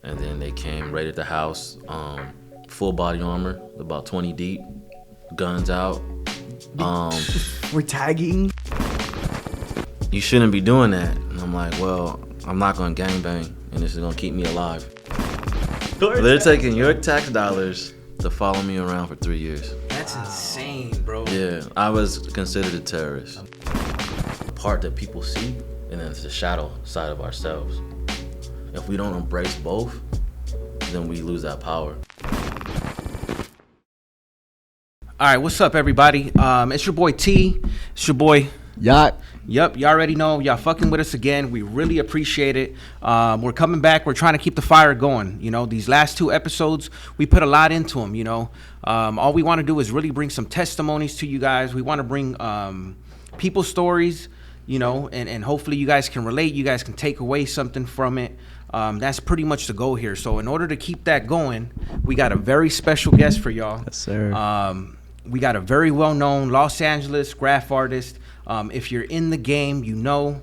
and then they came, raided the house, full body armor, about 20 deep, guns out. We're tagging. You shouldn't be doing that. And I'm like, well, I'm not gonna gangbang, and this is gonna keep me alive. They're taking your tax dollars to follow me around for 3 years. That's insane, bro. Yeah, I was considered a terrorist. The part that people see, and then it's the shadow side of ourselves. If we don't embrace both, then we lose that power. All right, what's up, everybody? It's your boy T. It's your boy Yacht. Yep, y'all already know. Y'all fucking with us again. We really appreciate it. We're coming back. We're trying to keep the fire going. You know, these last 2 episodes, we put a lot into them, you know. All we want to do is really bring some testimonies to you guys. We want to bring people's stories, you know, and hopefully you guys can relate. You guys can take away something from it. That's pretty much the goal here. So in order to keep that going, we got a very special guest for y'all. Yes, sir. We got a very well-known Los Angeles graph artist. If you're in the game, you know.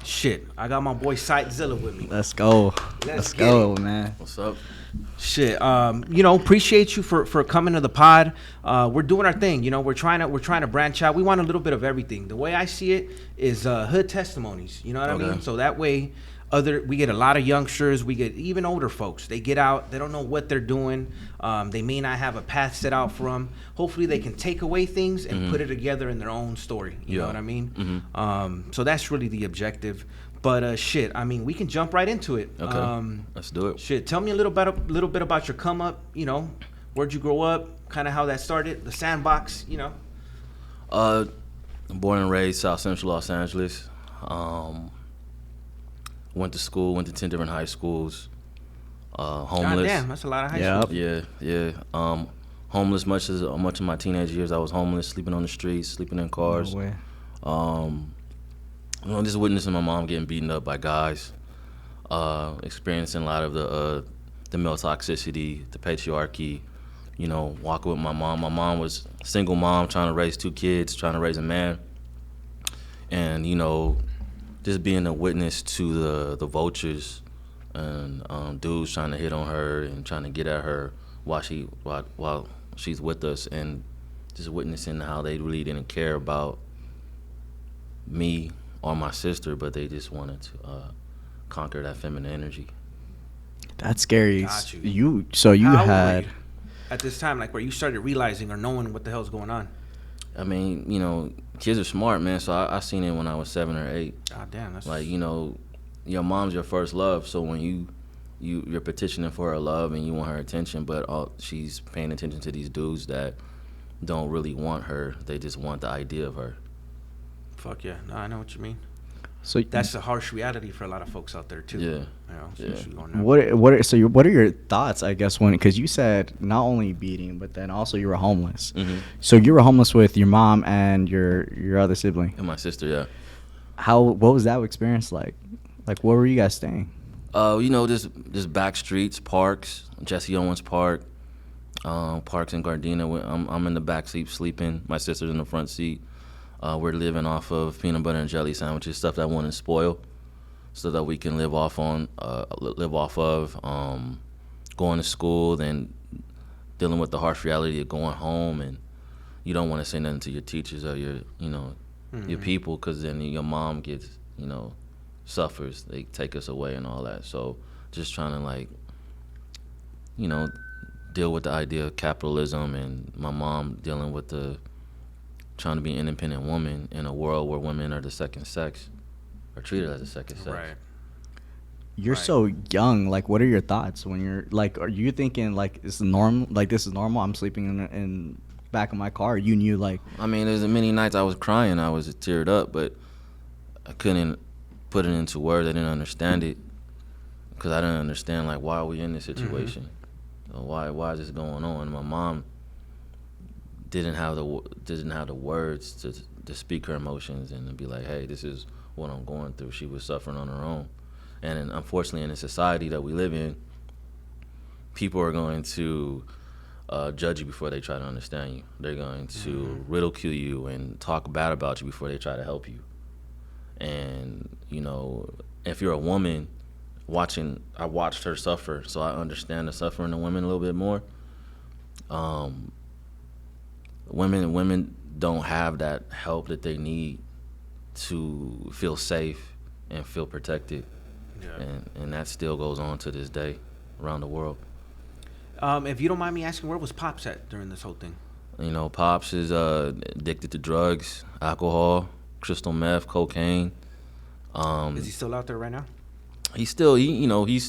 Shit, I got my boy Zilla with me. Let's go. Let's go, man. What's up? Shit, you know, appreciate you for coming to the pod. We're doing our thing, you know. We're trying to branch out. We want a little bit of everything. The way I see it is hood testimonies. You know what I mean? So that way, we get a lot of youngsters. We get even older folks. They get out. They don't know what they're doing. They may not have a path set out for them. Hopefully, they can take away things and put it together in their own story. You know what I mean? So that's really the objective. But shit, I mean, we can jump right into it. Okay, let's do it. Shit, tell me a little bit about your come up. You know, where'd you grow up? Kind of how that started. The sandbox. You know. Born and raised South Central Los Angeles. Went to school. Went to 10 different high schools. Homeless. God damn, that's a lot of high schools. Yeah. Homeless much of my teenage years. I was homeless, sleeping on the streets, sleeping in cars. No way. You know, just witnessing my mom getting beaten up by guys, experiencing a lot of the male toxicity, the patriarchy. You know, walking with my mom. My mom was a single mom, trying to raise 2 kids, trying to raise a man, and you know, just being a witness to the vultures and dudes trying to hit on her and trying to get at her while she's with us, and just witnessing how they really didn't care about me or my sister, but they just wanted to conquer that feminine energy. That's scary. Got you. You How old were had you at this time, like where you started realizing or knowing what the hell's going on? I mean, you know, kids are smart, man. So I seen it when I was 7 or 8. God damn, that's Like, you know, your mom's your first love. So when you're petitioning for her love and you want her attention, but she's paying attention to these dudes that don't really want her. They just want the idea of her. fuck yeah. No, I know what you mean. so That's the harsh reality for a lot of folks out there too. Yeah. You know, especially going down. what are your thoughts, I guess, when, because you said not only beating but then also you were homeless. So you were homeless with your mom and your other sibling. And my sister, yeah. What was that experience like where were you guys staying? You know, just back streets, parks, Jesse Owens Park, parks in Gardena. I'm in the back seat sleeping. My sister's in the front seat. We're living off of peanut butter and jelly sandwiches, stuff that wouldn't spoil, so that we can live off of. Going to school, then dealing with the harsh reality of going home, and you don't want to say nothing to your teachers or your your people, because then your mom gets, you know, suffers. They take us away and all that. So just trying to, like, you know, deal with the idea of capitalism, and my mom dealing with trying to be an independent woman in a world where women are the second sex, or treated as a second sex. Right. You're so young. Like, what are your thoughts when you're like? Are you thinking like it's normal? Like, this is normal. I'm sleeping in back of my car. You knew, like. I mean, there's many nights I was crying. I was teared up, but I couldn't put it into words. I didn't understand it, because I didn't understand, like, why are we in this situation? Why is this going on? My mom didn't have the words to speak her emotions and to be like, hey, this is what I'm going through. She was suffering on her own. And unfortunately, in the society that we live in, people are going to judge you before they try to understand you. They're going to ridicule you and talk bad about you before they try to help you. And, you know, if you're a woman, I watched her suffer, so I understand the suffering of women a little bit more. Women don't have that help that they need to feel safe and feel protected. Yeah. And that still goes on to this day around the world. If you don't mind me asking, where was Pops at during this whole thing? You know, Pops is addicted to drugs, alcohol, crystal meth, cocaine. Is he still out there right now? He's doing his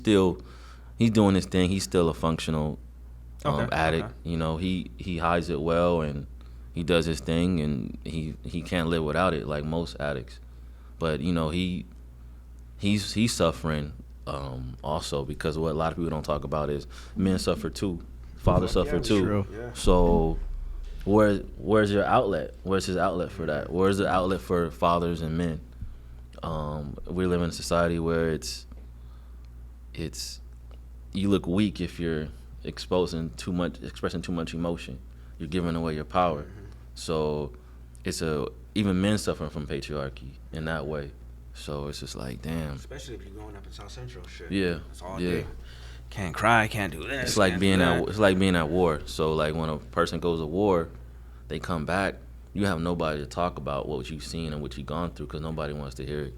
thing. He's still a functional addict. Okay. You know, he hides it well, and he does his thing, and he can't live without it like most addicts. But you know, he's suffering also, because what a lot of people don't talk about is men suffer too, fathers suffer too. True. Yeah. So where's your outlet? Where's his outlet for that? Where's the outlet for fathers and men? We live in a society where it's you look weak if you're expressing too much emotion. You're giving away your power. Mm-hmm. So even men suffer from patriarchy in that way. So it's just like, damn. Especially if you're growing up in South Central, shit. Yeah. It's all day. Can't cry, can't do this. It's like being at war. So like when a person goes to war, they come back, you have nobody to talk about what you've seen and what you've gone through, because nobody wants to hear it.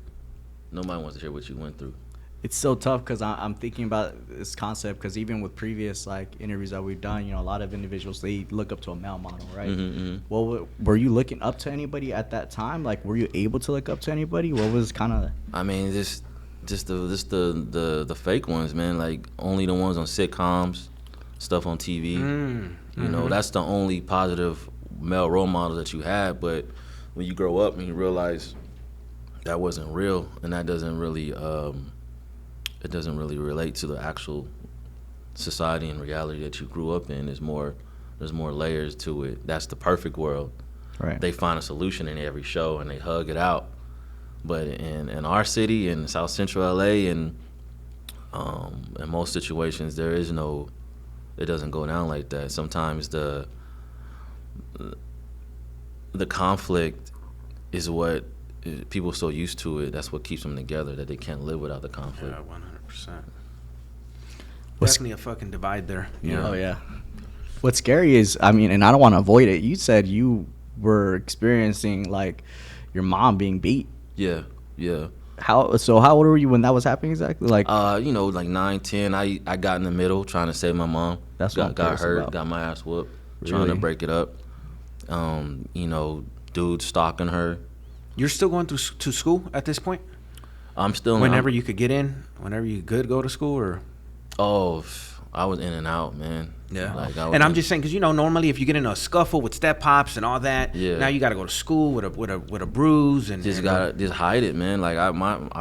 Nobody wants to hear what you went through. It's so tough, because I'm thinking about this concept, because even with previous like interviews that we've done, you know, a lot of individuals, they look up to a male model, right? Mm-hmm, mm-hmm. Well, were you looking up to anybody at that time? Like, were you able to look up to anybody? What was kind of? I mean, just the fake ones, man. Like only the ones on sitcoms, stuff on TV. Mm-hmm. You know, that's the only positive male role model that you had. But when you grow up and you realize that wasn't real, and that doesn't really it doesn't really relate to the actual society and reality that you grew up in. There's more layers to it. That's the perfect world. Right. They find a solution in every show and they hug it out. But in our city, in South Central LA, and in most situations, it doesn't go down like that. Sometimes the conflict is what people are so used to it. That's what keeps them together, that they can't live without the conflict. Yeah, 100%. Definitely a fucking divide there. Yeah. Oh, yeah. What's scary is, I mean, and I don't want to avoid it, you said you were experiencing, like, your mom being beat. Yeah. How old were you when that was happening exactly? Like, you know, like 9, 10. I got in the middle trying to save my mom. That's what got hurt, got my ass whooped, trying to break it up. You know, dudes stalking her. You're still going to school at this point? I'm still. Whenever you could get in, whenever you could go to school, or? Oh, I was in and out, man. Yeah. I'm just saying, because you know, normally if you get in a scuffle with step pops and all that, now you got to go to school with a bruise and just hide it, man. Like I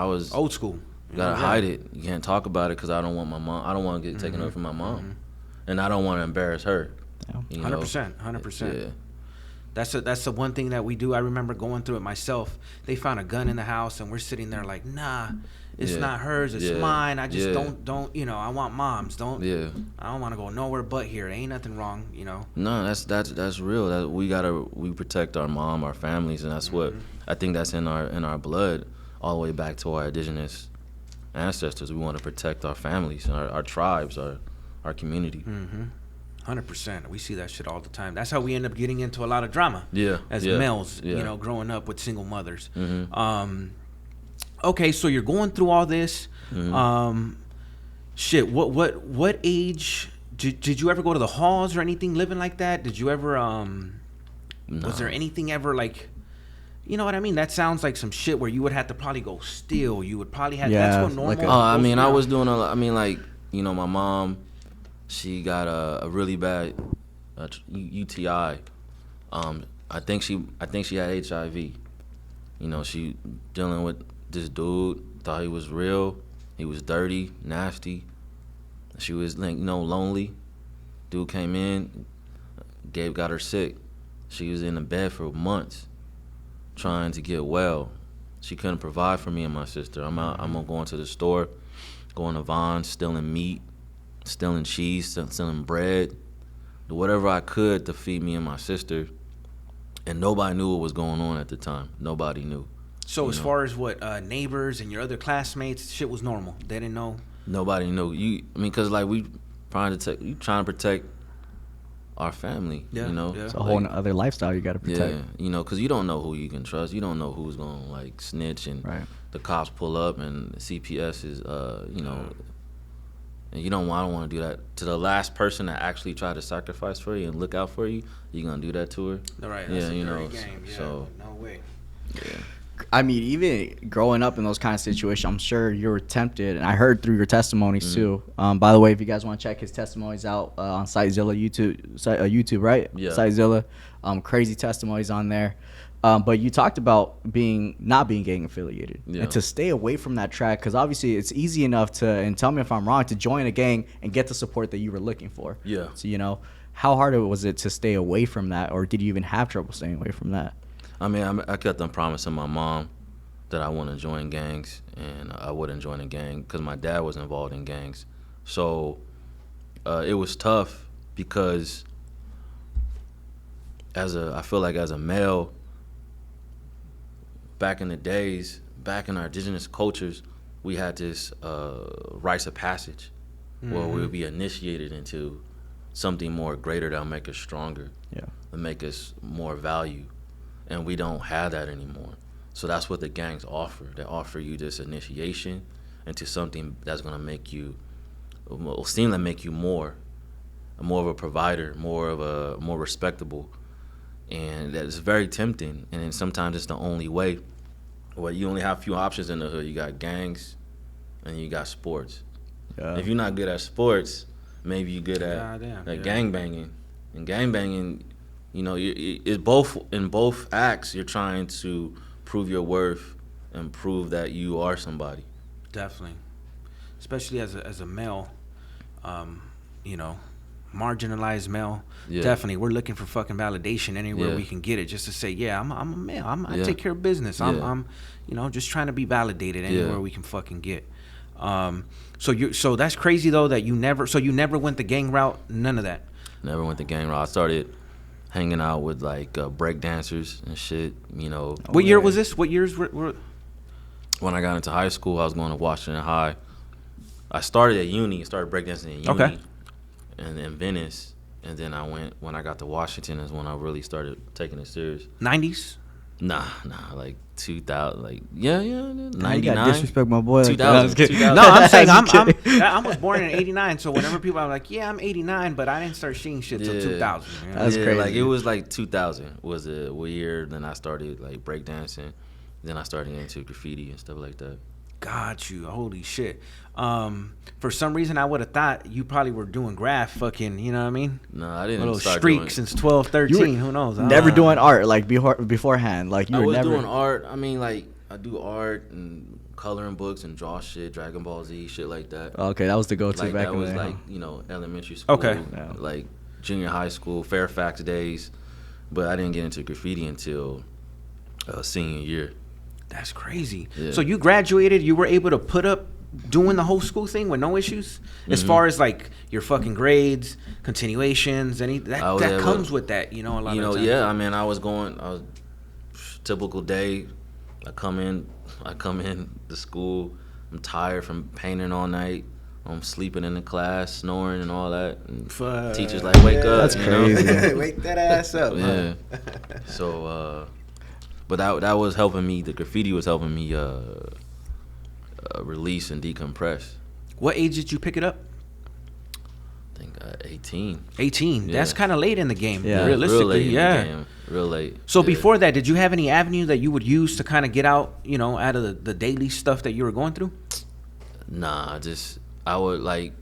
was old school. You gotta hide it. You can't talk about it because I don't want my mom. I don't want to get taken away from my mom, and I don't want to embarrass her. 100%. Yeah. That's the one thing that we do. I remember going through it myself. They found a gun in the house, and we're sitting there like, nah, it's not hers, it's mine. I just don't, you know, I want mom's. I don't want to go nowhere but here. Ain't nothing wrong, you know. No, that's real. We protect our mom, our families, and that's what I think that's in our blood, all the way back to our indigenous ancestors. We want to protect our families, our tribes, our community. 100%. We see that shit all the time. That's how we end up getting into a lot of drama. As males, you know, growing up with single mothers. Okay, so you're going through all this. Shit. What age did you ever go to the halls or anything living like that? Did you ever No. Was there anything ever like, you know what I mean? That sounds like some shit where you would have to probably go steal. You would probably have. That's what normal. I mean, I was doing a lot. I mean, like, you know, my mom. She got a really bad UTI. I think she had HIV. You know, she dealing with this dude. Thought he was real. He was dirty, nasty. She was, like, you know, lonely. Dude came in, got her sick. She was in the bed for months, trying to get well. She couldn't provide for me and my sister. I'm going to the store, going to Vons, stealing meat, stealing cheese, stealing bread, whatever I could to feed me and my sister. And nobody knew what was going on at the time. Nobody knew. So as far as what neighbors and your other classmates, shit was normal. They didn't know. Nobody knew. I mean, cause like we trying to protect our family. Yeah, you know, yeah. It's a whole other lifestyle you got to protect. Yeah, you know, cause you don't know who you can trust. You don't know who's gonna like snitch, and the cops pull up, and the CPS is, you know, and you don't want to do that to the last person that actually tried to sacrifice for you and look out for you. You gonna do that to her? Right. Yeah, That's you a know. dirty game. Yeah, So no way. yeah. I mean, even growing up in those kind of situations, I'm sure you were tempted, and I heard through your testimonies too. By the way, if you guys want to check his testimonies out on Zilla YouTube, right? Yeah. Zilla, crazy testimonies on there. But you talked about not being gang affiliated and to stay away from that track, because obviously it's easy enough to, and tell me if I'm wrong, to join a gang and get the support that you were looking for. Yeah. So, you know, how hard was it to stay away from that, or did you even have trouble staying away from that? I mean, I kept on promising my mom that I wouldn't join gangs, and I wouldn't join a gang because my dad was involved in gangs. So it was tough because I feel like as a male, back in the days, back in our indigenous cultures, we had this rites of passage where we would be initiated into something more greater that'll make us stronger, and make us more value. And we don't have that anymore. So that's what the gangs offer. They offer you this initiation into something that's gonna make you, will seem to make you more of a provider, more respectable. And that's very tempting. And then sometimes it's the only way. Well, you only have a few options in the hood. You got gangs and you got sports. Yeah. If you're not good at sports, maybe you're good at gang banging. And gang banging, you know, it's both, in both acts, you're trying to prove your worth and prove that you are somebody. Definitely. Especially as a male, you know, marginalized male. Yeah. Definitely. We're looking for fucking validation anywhere we can get it, just to say, I'm a male. I take care of business. I'm, you know, just trying to be validated anywhere we can fucking get. So that's crazy though that you never went the gang route, none of that. Never went the gang route. I started hanging out with like break dancers and shit, you know. What year was this? What years were? When I got into high school, I was going to Washington High. I started at uni, started breakdancing at uni, and in Venice, and then when I got to Washington is when I really started taking it serious. 90s? Nah, like 2000, like 99. You gotta disrespect my boy. 2000. No, I'm saying I was born in '89, so whenever people are like, I'm '89, but I didn't start seeing shit till 2000. You know? That's crazy. Like it was like 2000 was a year. Then I started like breakdancing. Then I started into graffiti and stuff like that. Got you. Holy shit. For some reason, I would have thought you probably were doing graph fucking, you know what I mean? No, I didn't little start streak doing since 12, 13. Who knows? Never doing art like beforehand. Like you I were was never doing art. I mean, like I do art and coloring books and draw shit, Dragon Ball Z, shit like that. Okay, that was the go-to like, back that in the was day. like, you know, elementary school. Okay. Yeah. Like junior high school, Fairfax days. But I didn't get into graffiti until senior year. That's crazy. Yeah. So you graduated, you were able to put up doing the whole school thing with no issues? As far as like your fucking grades, continuations, that comes with that, you know, a lot of times. Yeah, I mean, I was typical day. I come in to school. I'm tired from painting all night. I'm sleeping in the class, snoring and all that. And teachers like, wake up. That's crazy. Wake that ass up. Yeah. So, but that was helping me. The graffiti was helping me release and decompress. What age did you pick it up? I think 18. 18. Yeah. That's kind of late in the game. Yeah. Realistically, Real late in the game. Real late. So before that, did you have any avenue that you would use to kind of get out, you know, out of the daily stuff that you were going through? Nah, I would like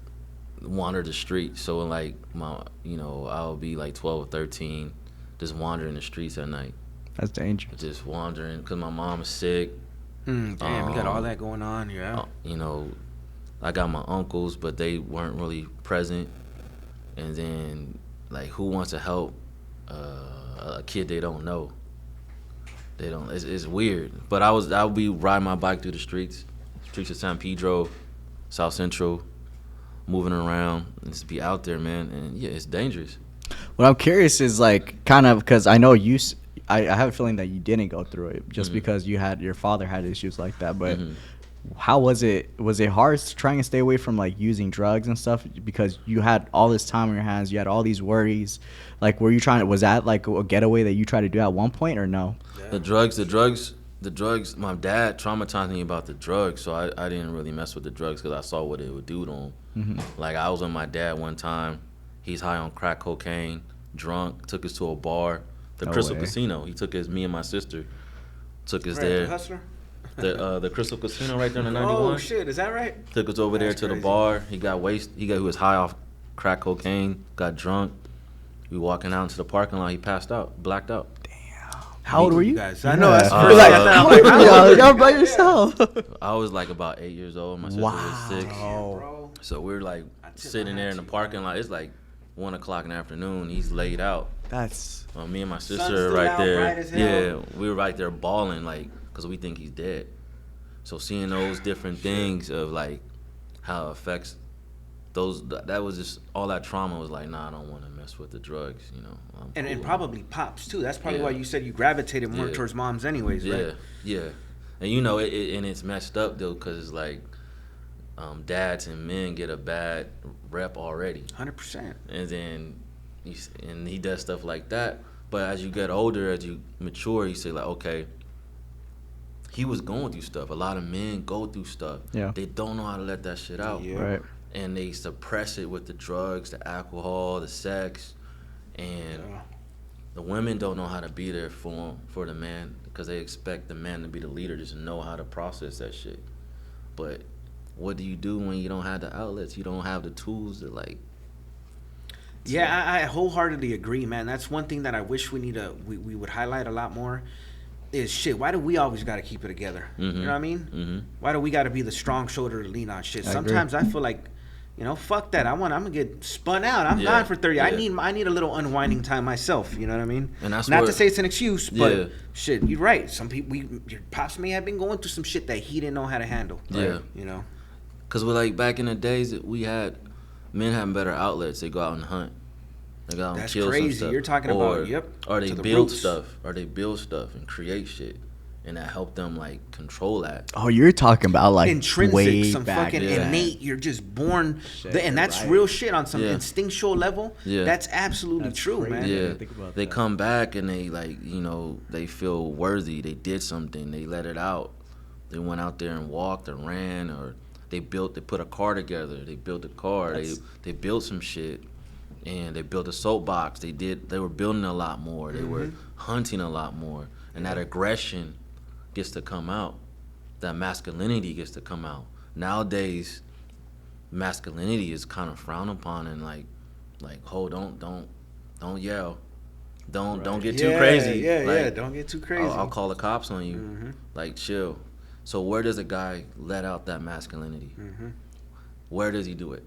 wander the streets. So like I would be like 12 or 13, just wandering the streets at night. That's dangerous. Just wandering because my mom is sick. Damn, you got all that going on, yeah. You know, I got my uncles, but they weren't really present. And then, like, who wants to help a kid they don't know? They don't. It's weird. But I would be riding my bike through the streets of San Pedro, South Central, moving around, and just be out there, man. And yeah, it's dangerous. What I'm curious is like kind of because I know I have a feeling that you didn't go through it just because your father had issues like that. But how was it? Was it hard trying to stay away from like using drugs and stuff because you had all this time on your hands, you had all these worries? Like, was that like a getaway that you tried to do at one point or no? Yeah. The drugs. My dad traumatized me about the drugs, so I didn't really mess with the drugs because I saw what it would do to him. Like, I was with my dad one time. He's high on crack cocaine, drunk. Took us to a bar, the Crystal Casino. He took us, me and my sister, took us there. The Hustler? The Crystal Casino right there in the 91. Oh shit, is that right? Took us over there to the bar. He was high off crack cocaine, got drunk. We walking out into the parking lot. He passed out, blacked out. How old were you guys? I know that's how old were you? Y'all by yourself. I was like about 8 years old. My sister was 6. Bro. So we're like sitting there in the parking lot. It's like 1 o'clock in the afternoon. He's laid out. That's Me and my Sun's sister still right out, there. bright as hell. Yeah, we were right there bawling like because we think he's dead. So seeing those different things of like how it affects that was just all that trauma was like, nah, I don't want to mess with the drugs, you know. And probably pops too. That's probably why you said you gravitated more towards moms anyways, right? Yeah. And you know, and it's messed up though because it's like dads and men get a bad rep already. 100%. And then he does stuff like that. But as you get older, as you mature, you say like, okay, he was going through stuff. A lot of men go through stuff. Yeah. They don't know how to let that shit out. Yeah. right. And they suppress it with the drugs, the alcohol, the sex, and the women don't know how to be there for the man because they expect the man to be the leader, just know how to process that shit. But what do you do when you don't have the outlets? You don't have the tools to like. Yeah, I wholeheartedly agree, man. That's one thing that I wish we would highlight a lot more. Is shit. Why do we always got to keep it together? You know what I mean? Why do we got to be the strong shoulder to lean on shit? Sometimes I feel like. You know, fuck that. I'm gonna get spun out. I'm gone for 30. Yeah. I need a little unwinding time myself. You know what I mean? And that's not to say it's an excuse, but shit, you're right. Some people, your pops may have been going through some shit that he didn't know how to handle. Right? Yeah, you know, because we're like back in the days that men had better outlets. They go out and hunt. They go out and kill some stuff. You're talking about or they build stuff. Or they build stuff and create shit. And that helped them like control that. Oh, you're talking about like intrinsic, way some back fucking innate. You're just born, and that's real shit on some instinctual level. Yeah, that's absolutely true, man. Yeah, they come back and they like they feel worthy. They did something. They let it out. They went out there and walked or ran or they put a car together. They built a car. They built some shit. And they built a soapbox. They were building a lot more. They were hunting a lot more. And that aggression gets to come out. That masculinity gets to come out. Nowadays, masculinity is kind of frowned upon and like, don't yell, don't get too crazy. Yeah, don't get too crazy. I'll call the cops on you. Like, chill. So where does a guy let out that masculinity? Where does he do it?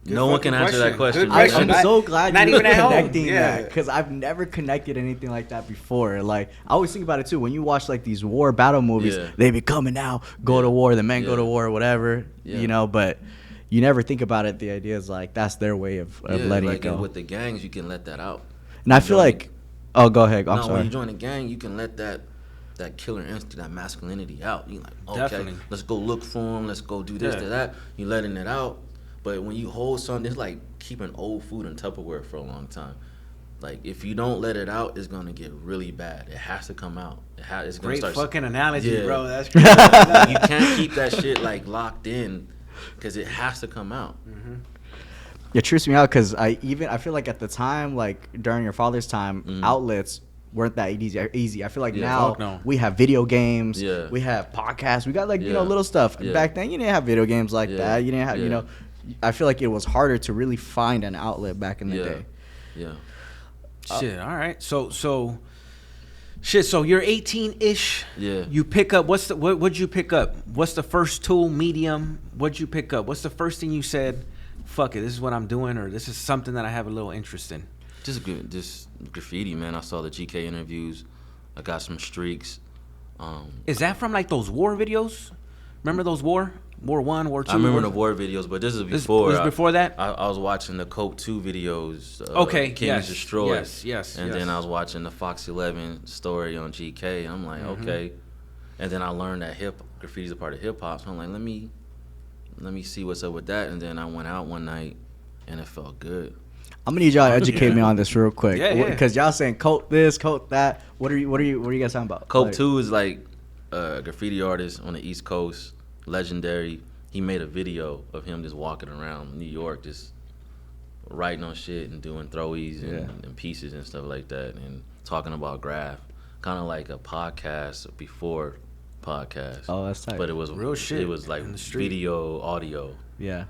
No one can answer that question. I'm so glad you're connecting that because I've never connected anything like that before. Like I always think about it too. When you watch like these war battle movies, they be coming out, go to war, the men go to war, whatever, but you never think about it. The idea is like that's their way of letting it go. With the gangs, you can let that out. And I feel like, oh, go ahead. I'm sorry. When you join a gang, you can let that killer instinct, that masculinity out. You like, okay, let's go look for him. Let's go do this, that. You're letting it out. But when you hold something, it's like keeping old food in Tupperware for a long time. Like if you don't let it out, it's gonna get really bad. It has to come out. It's gonna Great fucking analogy, bro. That's crazy. You can't keep that shit like locked in because it has to come out. It trips me out because I feel like at the time, like during your father's time, outlets weren't that easy. I feel like now we have video games, we have podcasts, we got like little stuff. Back then, you didn't have video games like that. You didn't have I feel like it was harder to really find an outlet back in the day. Yeah. Shit. All right. So you're 18-ish. Yeah. You pick up. What'd you pick up? What's the first tool? Medium. What'd you pick up? What's the first thing you said? Fuck it. This is what I'm doing, or this is something that I have a little interest in. Just graffiti, man. I saw the GK interviews. I got some streaks. Is that from like those war videos? Remember those war? War One, War Two? I remember the war videos, but this is before. This was before that? I was watching the Cope 2 videos. Okay, Kings yes, Destroyed. yes, And yes. then I was watching the Fox 11 story on GK. I'm like, okay. And then I learned that graffiti's a part of hip hop. So I'm like, let me see what's up with that. And then I went out one night, and it felt good. I'm gonna need y'all to educate me on this real quick. Yeah, yeah. Because y'all saying coat this, coat that. What are you guys talking about? Cope Like, 2 is like a graffiti artist on the East Coast, legendary. He made a video of him just walking around New York, just writing on shit and doing throwies and pieces and stuff like that, and talking about graph, kind of like a podcast before podcast. Oh, that's tight. But it was Real shit It was like in the street. video, audio. Yeah.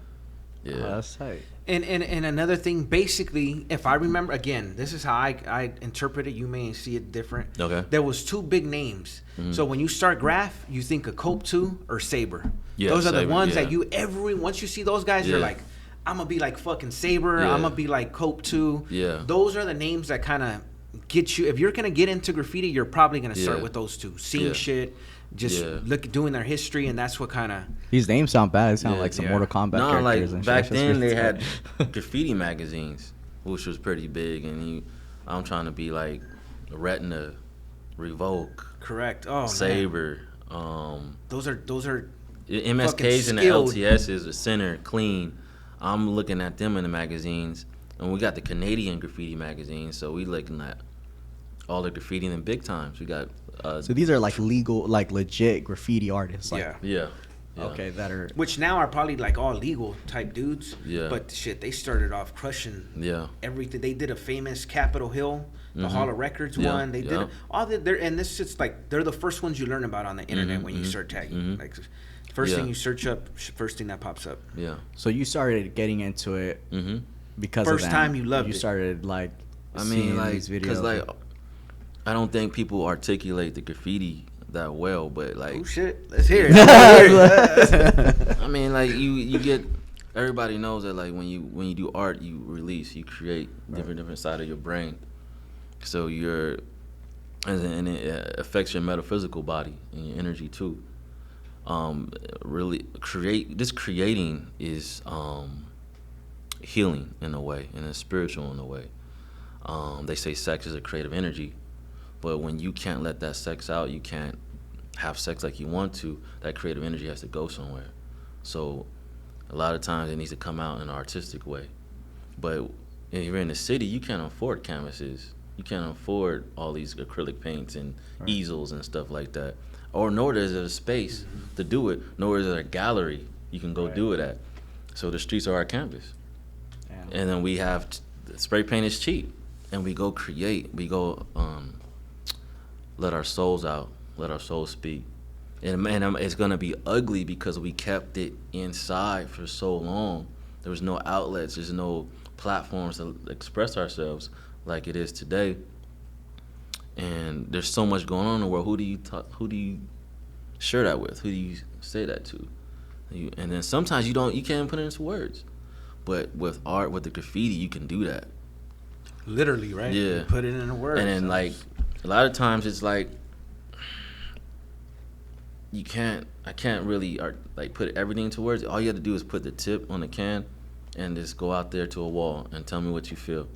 Yeah. Oh, that's tight. And another thing, basically, if I remember, again, this is how I interpret it. You may see it different. Okay. There was two big names. So when you start Graph, you think of Cope 2 or Saber. Yeah, those are the Saber, ones yeah. that once you see those guys, you're Yeah. like, I'm going to be like fucking Saber. Yeah. I'm going to be like Cope 2. Yeah. Those are the names that kind of get you. If you're going to get into graffiti, you're probably going to start Yeah. with those two. Seeing Yeah. shit, just Yeah. doing their history, and that's what kind of... These names sound bad. They sound Yeah, like some yeah. Mortal Kombat No, characters like and shit. back That's just then they really had tight. graffiti magazines, which was pretty big, and I'm trying to be like Retina, Revoke, Correct. Oh, man. Saber, Those are MSKs and the skilled. LTSs, the Center, Clean. I'm looking at them in the magazines, and we got the Canadian graffiti magazine, so we looking at all the graffiti in the big times. We got So these are like legal, like legit graffiti artists. Like, yeah. yeah. Okay, that are. Which now are probably like all legal type dudes. Yeah. But shit, they started off crushing Yeah. everything. They did a famous Capitol Hill, the Hall of Records Yeah, one. They yeah. did all the there, and this shit's like they're the first ones you learn about on the internet when you start tagging. Like first Yeah. thing you search up, first thing that pops up. Yeah. So you started getting into it Mm-hmm. because First of them. time you loved You it. started like. I seeing mean, like, these videos. because like, I don't think people articulate the graffiti that well, but like, Oh shit, let's hear it. I mean, like you get everybody knows that like when you do art, you release, you create different side of your brain. So and it affects your metaphysical body and your energy too. Really creating is healing in a way, and it's spiritual in a way. They say sex is a creative energy, but when you can't let that sex out, you can't have sex like you want to, that creative energy has to go somewhere. So a lot of times it needs to come out in an artistic way. But if you're in the city, you can't afford canvases. You can't afford all these acrylic paints and easels and stuff like that. Or nor is there a space to do it, nor is there a gallery you can go do it at. So the streets are our canvas. Damn. And then we have spray paint is cheap, and we go create. We go let our souls out, let our souls speak. And man, it's gonna be ugly because we kept it inside for so long. There was no outlets, there's no platforms to express ourselves like it is today. And there's so much going on in the world. Who do you share that with? Who do you say that to? And then sometimes you can't put it into words. But with art, with the graffiti, you can do that. Literally, right? Yeah. You put it in a word. And then like a lot of times it's like I can't really like put everything into words. All you have to do is put the tip on the can and just go out there to a wall and tell me what you feel.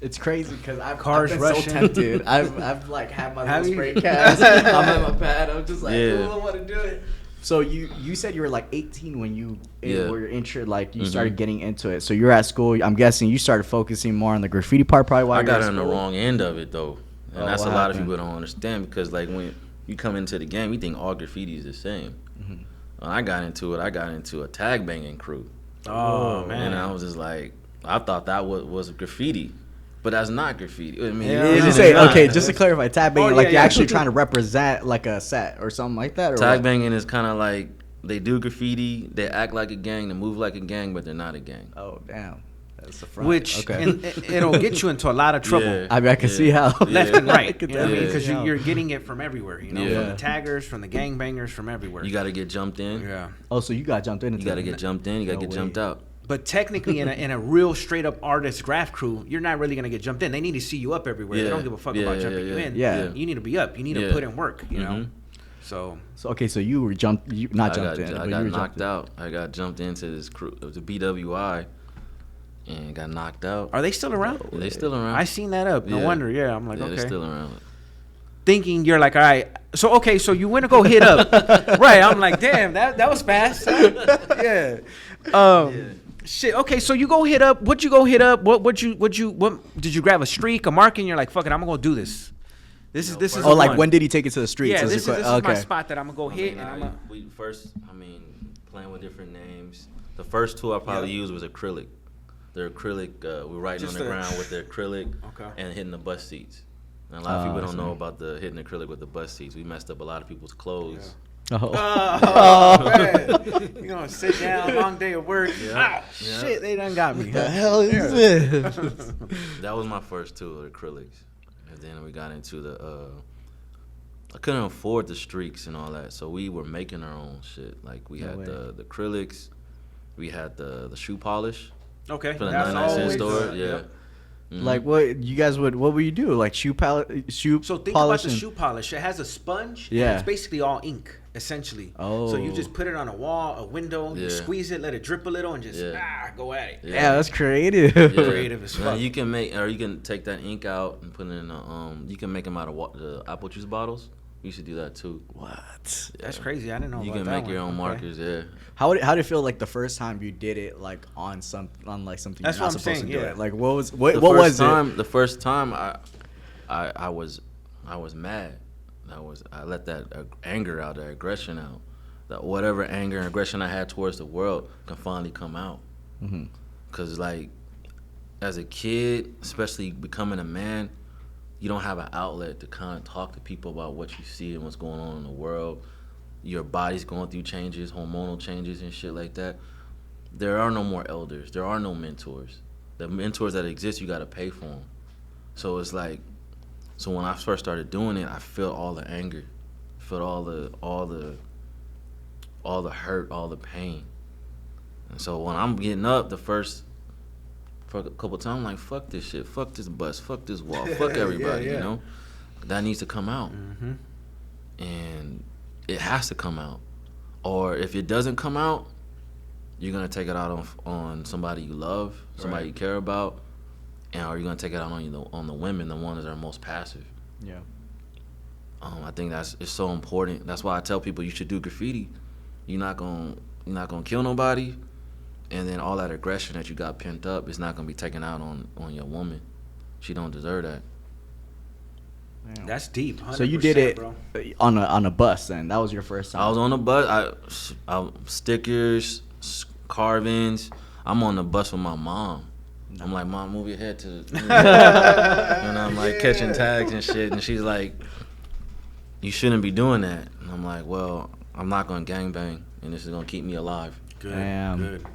It's crazy because I've Cars been rushing. so tempted. I've like had my Have little you? spray cans. I'm at my pad. I'm just like, Yeah. oh, I want to do it. So you said you were like 18 when you Yeah. were interested, like you started getting into it. So you're at school. I'm guessing you started focusing more on the graffiti part, probably while I you got were on at the school. wrong end of it though. And Oh, that's a what lot of happened? people don't understand, because like when you come into the game, you think all graffiti is the same. When I got into a tag banging crew. oh man. And I was just like, I thought that was graffiti, but that's not graffiti. I mean, Yeah, Did no, you say it's not. okay? Just to clarify, tag banging, Oh, like yeah, you're yeah. actually trying to represent like a set or something like that, or tag what? banging is kind of like they do graffiti, they act like a gang, they move like a gang, but they're not a gang. Oh damn, that's the front. Which okay. and it'll get you into a lot of trouble. Yeah. I mean, I can see how Left and right, could you know what I mean? definitely Because see how. you're getting it from everywhere, you know, Yeah. from the taggers, from the gangbangers, from everywhere. You got to get jumped in. yeah. Oh, so you got jumped into You got to it. get jumped in. You got to No get way. jumped out. But technically, in a real straight up artist graph crew, you're not really gonna get jumped in. They need to see you up everywhere. They Yeah. don't give a fuck Yeah, about yeah, jumping yeah, you in. yeah. You need to be up. You need to Yeah. put in work. You know. Mhm. So okay, so you were jumped, not I jumped got, in, I but got you were knocked jumped out. I got jumped into this crew. It was a BWI, and got knocked out. are they still around? They still around. I seen that up. No Yeah. wonder. Yeah, I'm like, Yeah, okay. they're still around. Thinking you're like, all right. So okay, so you went to go hit up, right? I'm like, damn, that was fast. Yeah. Shit. Okay, so you go hit up. What you go hit up? What did you grab a streak, a mark, and you're like, fuck it, I'm gonna go do this. This is Oh, the like one. when did he take it to the streets? Yeah, Is this it is okay. my spot that I'm gonna go hit. We first, playing with different names. The first tool I probably used was acrylic. The acrylic, we're writing Just on the ground with the acrylic Okay. and hitting the bus seats. And a lot of people I don't see. know about the hitting acrylic with the bus seats. We messed up a lot of people's clothes. Oh, man. You gonna sit down, long day of work. Yeah. Shit, they done got me. The hell is this? That was my first tool, acrylics. And then we got into the, I couldn't afford the streaks and all that, so we were making our own shit. Like we had way. the acrylics, we had the shoe polish Okay, for the that's 99 cent always store. good. Yeah. Yep. Mhm. Like what you guys would? What would you do? Like shoe So think polish about the and- shoe polish. It has a sponge. Yeah. And it's basically all ink, essentially. So you Oh. just put it on a wall, a window. You Yeah. squeeze it, let it drip a little, and just go at it. Yeah, that's creative. Yeah. Creative as Now, fuck. you can make, or you can take that ink out and put it in you can make them out of the apple juice bottles. You should do that too. What? That's crazy. I didn't know You about can that make your one. own Okay. markers. Yeah. How did it feel like the first time you did it, like on something That's you're not what I'm supposed saying, to do yeah. it? Like what was what The what first was time, it? The first time I was mad. I let that anger out, that aggression out. That whatever anger and aggression I had towards the world can finally come out. Mhm. Cause like as a kid, especially becoming a man, you don't have an outlet to kind of talk to people about what you see and what's going on in the world. Your body's going through changes, hormonal changes and shit like that. There are no more elders. There are no mentors. The mentors that exist, you got to pay for them. So it's like, so when I first started doing it, I felt all the anger, felt all the hurt, all the pain. And so when I'm getting up, for a couple times, I'm like, fuck this shit, fuck this bus, fuck this wall, fuck everybody, Yeah. you know? That needs to come out. Mm-hmm. And it has to come out. Or if it doesn't come out, you're going to take it out on somebody you love, somebody you care about, and or you're going to take it out on the women, the ones that are most passive. Yeah. I think it's so important. That's why I tell people you should do graffiti. You're not gonna kill nobody, and then all that aggression that you got pent up is not gonna be taken out on your woman. She don't deserve that. That's deep. So you did it bro. on a bus, then that was your first time. I was on the bus. I stickers, carvings. I'm on the bus with my mom. I'm like, Mom, move your head to the and I'm like catching tags and shit, and she's like, you shouldn't be doing that. And I'm like, well, I'm not gonna gangbang, and this is gonna keep me alive. Good. Damn. Good.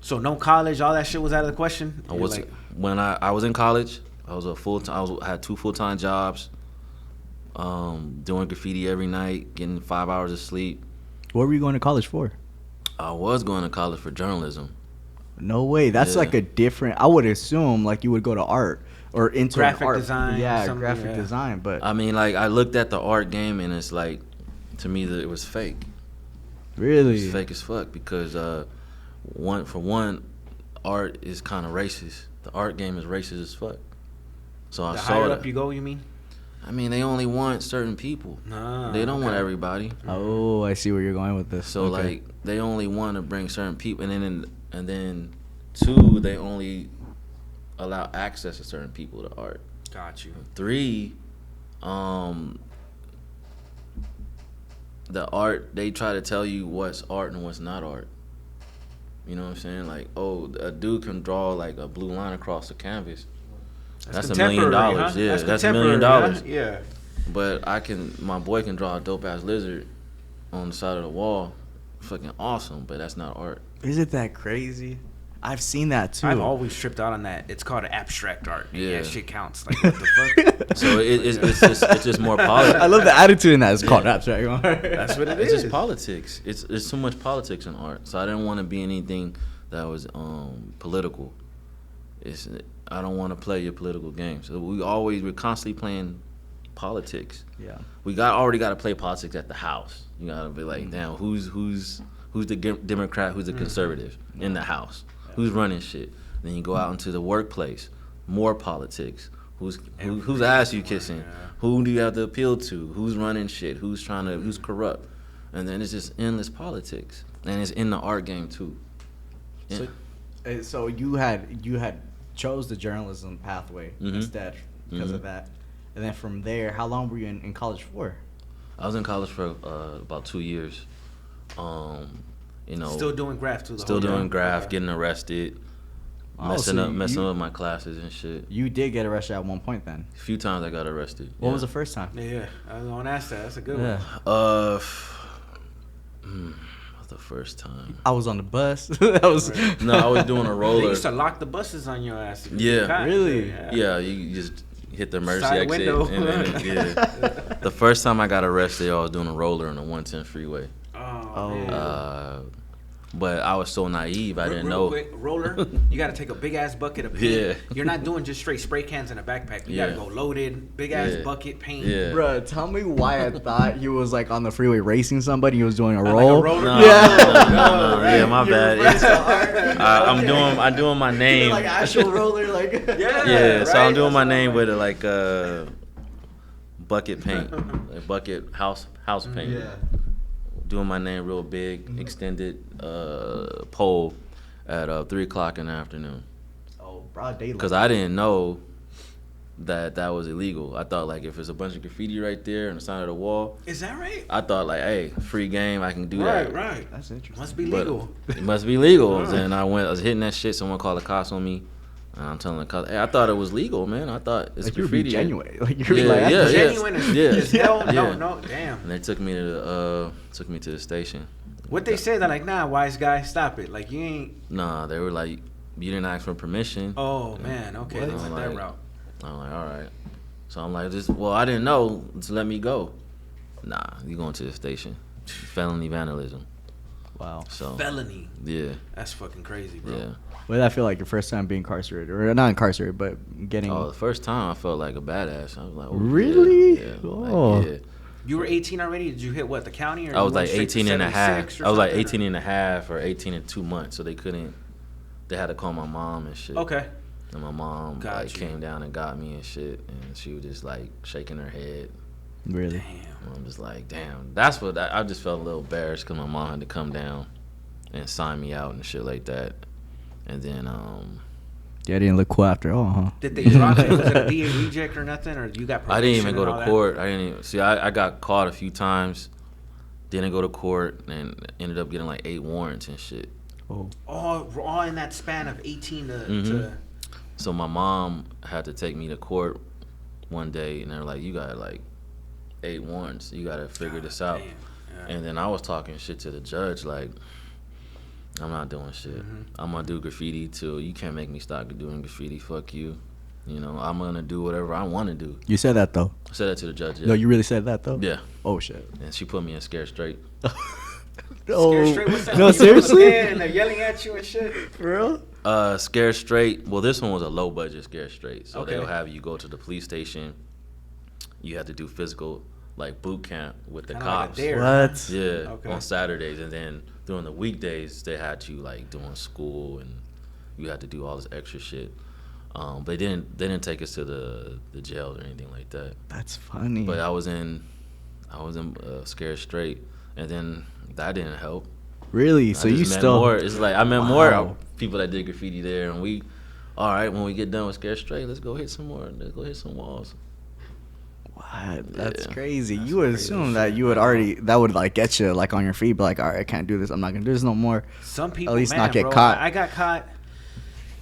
So no college, all that shit was out of the question. I was when I was in college. I was I had 2 full-time jobs, doing graffiti every night, getting 5 hours of sleep. What were you going to college for? I was going to college for journalism. No way. That's Yeah. like a different. I would assume like you would go to art or into Graphic art. design, Yeah, something, graphic yeah. design. But I mean, like I looked at the art game, and it's like, to me, that it was fake. really, It's fake as fuck because for one, art is kind of racist. The art game is racist as fuck. So I The saw higher that. up you go, you mean? I mean, they only want certain people. Nah, They don't want okay. everybody. oh, I see where you're going with this. So Okay. like they only want to bring certain people, and then 2, they only allow access to certain people to art. Got you. 3, the art, they try to tell you what's art and what's not art. You know what I'm saying? Like, oh, a dude can draw like a blue line across the canvas. That's $1 million. contemporary, huh? Yeah, that's $1 million. contemporary, huh? Yeah. But my boy can draw a dope ass lizard on the side of the wall. Fucking awesome, but that's not art. Isn't that crazy? I've seen that too. I've always tripped out on that. It's called abstract art. Yeah, Yeah. shit counts. Like what the fuck? So it's just more politics. I love the attitude in that. It's called abstract art. That's what it It's is. just politics. It's too much politics in art. So I didn't want to be anything that was political. I don't want to play your political game. So we're constantly playing politics. Yeah. We already got to play politics at the house. You gotta be like, damn, who's the Democrat, who's the conservative in the house, who's running shit. Then you go out into the workplace, more politics. Who's ass you kissing? Who do you have to appeal to? Who's running shit? Who's corrupt? And then it's just endless politics, and it's in the art game too. Yeah. So you had chose the journalism pathway instead because of that, and then from there, how long were you in college for? I was in college for about 2 years. Still doing graph too. Still doing graph, getting arrested, messing up my classes and shit. You did get arrested at one point then. A few times I got arrested. What was the first time? Yeah, I was gonna ask that. That's a good one. What's the first time? I was on the bus. That was No, I was doing a roller. They used to lock the buses on your ass. Yeah. Really? Yeah, you just hit the emergency Side exit. window. And then, the first time I got arrested, I was doing a roller on the 110 freeway. Oh, man. But I was so naive, I didn't Real know. Quick, roller, you got to take a big ass bucket of paint. Yeah. You're not doing just straight spray cans in a backpack. You got to go loaded, big ass bucket, paint. Yeah. Bruh, tell me why I thought he was like on the freeway racing somebody. He was doing a Like roll. a roller? No, Yeah. no, yeah, my bad. I'm doing my name. Like actual roller, like Yeah, so I'm right? doing my name with like bucket paint, like bucket house paint. Yeah. Doing my name real big, extended pole at 3:00 in the afternoon. Oh, broad daylight. Because I didn't know that was illegal. I thought like if it's a bunch of graffiti right there on the side of the wall, Is that right? I thought like, hey, free game, I can do that. Right. That's interesting. Must be But legal. it must be legal. And I was hitting that shit. Someone called the cops on me. And I'm telling the cops, hey, I thought it was legal, man. I thought it's Like you were being graffiti. genuine. Like you're Yeah, like, yeah, Genuine as hell? Yeah. No, damn. And they took me to the station. What they say, they're like, nah, wise guy, stop it. Like, you ain't. Nah, they were like, you didn't ask for permission. Oh, man, okay, What? they went that route. I'm like, all right. So I'm like, I didn't know. Just let me go. Nah, you going to the station. Felony vandalism. wow. So Felony. yeah, That's fucking crazy, bro. yeah. What did that feel like your first time being incarcerated, or not incarcerated, but getting? Oh, the first time I felt like a badass. I was like, oh, Really? Yeah, Oh. like, yeah. You were 18 already? Did you hit what, the county? Or I you was like went straight to 18 and a half. 76 or I was like something, 18 and a half or 18 and 2 months. So they had to call my mom and shit. Okay. And my mom Got like you. came down and got me and shit. And she was just like shaking her head. Really? Damn. And I'm just like, damn. That's what I just felt a little embarrassed because my mom had to come down and sign me out and shit like that. And then Yeah, I didn't look cool after all, huh? Did they drop it? Was it a DA reject or nothing? Or you got I didn't even probation go and all to that? court. I didn't even see. I got caught a few times. Didn't go to court and ended up getting like 8 warrants and shit. Oh. All in that span of 18 to. Mhm. So my mom had to take me to court one day, and they're like, "You got like 8 warrants. You got to figure this out." Damn. Yeah. And then I was talking shit to the judge, like, "I'm not doing shit. I'm gonna do graffiti too. You can't make me stop doing graffiti. Fuck you. You know, I'm gonna do whatever I want to do." You said that though. I said that to the judge. Yeah. No, you really said that though. Yeah. Oh shit. And she put me in scared straight. Scared straight? What's that? No, You seriously? go in And they're yelling at you and shit. For real? Scared straight. Well, this one was a low budget scared straight. So Okay. they'll have you go to the police station. You have to do physical like boot camp with the Kinda like a cops. dare. What? Yeah, Okay. on Saturdays, and then during the weekdays they had you like doing school and you had to do all this extra shit. But they didn't take us to the jail or anything like that. That's funny. But I was in scared straight, and then that didn't help. Really? So I just you met still? more. It's like I met Wow. more people that did graffiti there, and we, all right, when we get done with Scared Straight, let's go hit some more. Let's go hit some walls. What? That's Yeah. crazy. That's You would crazy assume shit. that you would already that would like get you like on your feet, but like, all right, I can't do this. I'm not gonna do this no more. Some people, least man, not get bro, caught. I got caught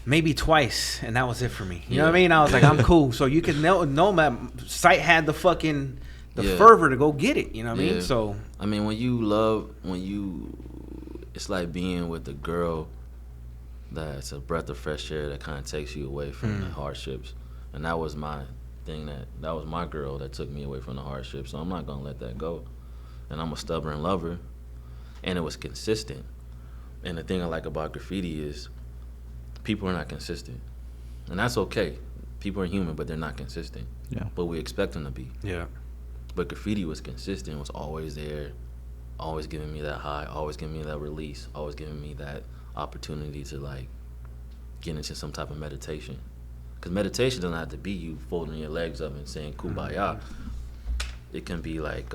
maybe twice, and that was it for me. You know what I mean? I was like, I'm cool. So you can know my sight had the fucking Yeah. fervor to go get it. You know what I mean? Yeah. So I mean, it's like being with a girl that's a breath of fresh air that kind of takes you away from the hardships, and that was my thing. That was my girl that took me away from the hardships. So I'm not gonna let that go, and I'm a stubborn lover, and it was consistent. And the thing I like about graffiti is people are not consistent, and that's okay. People are human, but they're not consistent. Yeah. but we expect them to be. Yeah. But graffiti was consistent, was always there, always giving me that high, always giving me that release, always giving me that opportunity to like get into some type of meditation. Because meditation doesn't have to be you folding your legs up and saying kumbaya. It can be like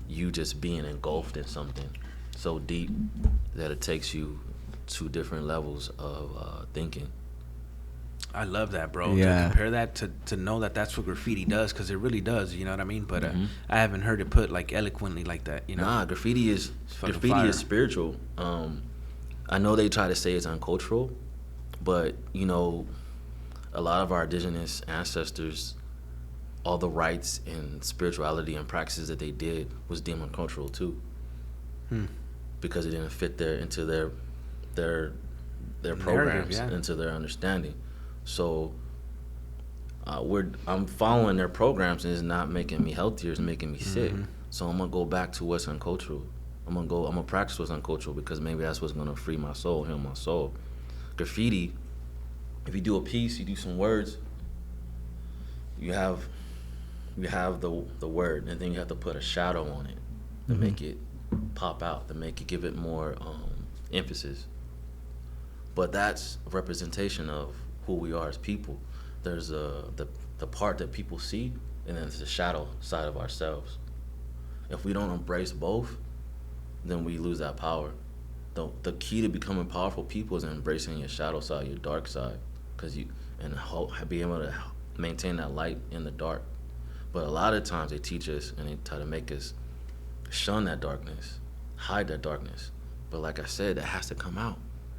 you just being engulfed in something so deep that it takes you to different levels of thinking. I love that, bro. Yeah. To compare that to know that that's what graffiti does, because it really does. You know what I mean? But I haven't heard it put like eloquently like that. You know? Nah, graffiti is spiritual. I know they try to say it's uncultural, but you know, a lot of our indigenous ancestors, all the rites and spirituality and practices that they did was deemed uncultural too, because it didn't fit into their programs, into their understanding. So I'm following their programs, and it's not making me healthier, it's making me sick. So I'm gonna go back to what's uncultural. I'm gonna practice what's uncultural, because maybe that's what's gonna free my soul, heal my soul. Graffiti, if you do a piece, you do some words, you have the word, and then you have to put a shadow on it to make it pop out, to make it give it more emphasis. But that's a representation of who we are as people. There's the part that people see, and then there's the shadow side of ourselves. If we don't embrace both, then we lose that power. The key to becoming powerful people is embracing your shadow side, your dark side, and be able to maintain that light in the dark. But a lot of times they teach us and they try to make us shun that darkness, hide that darkness. But like I said, that has to come out.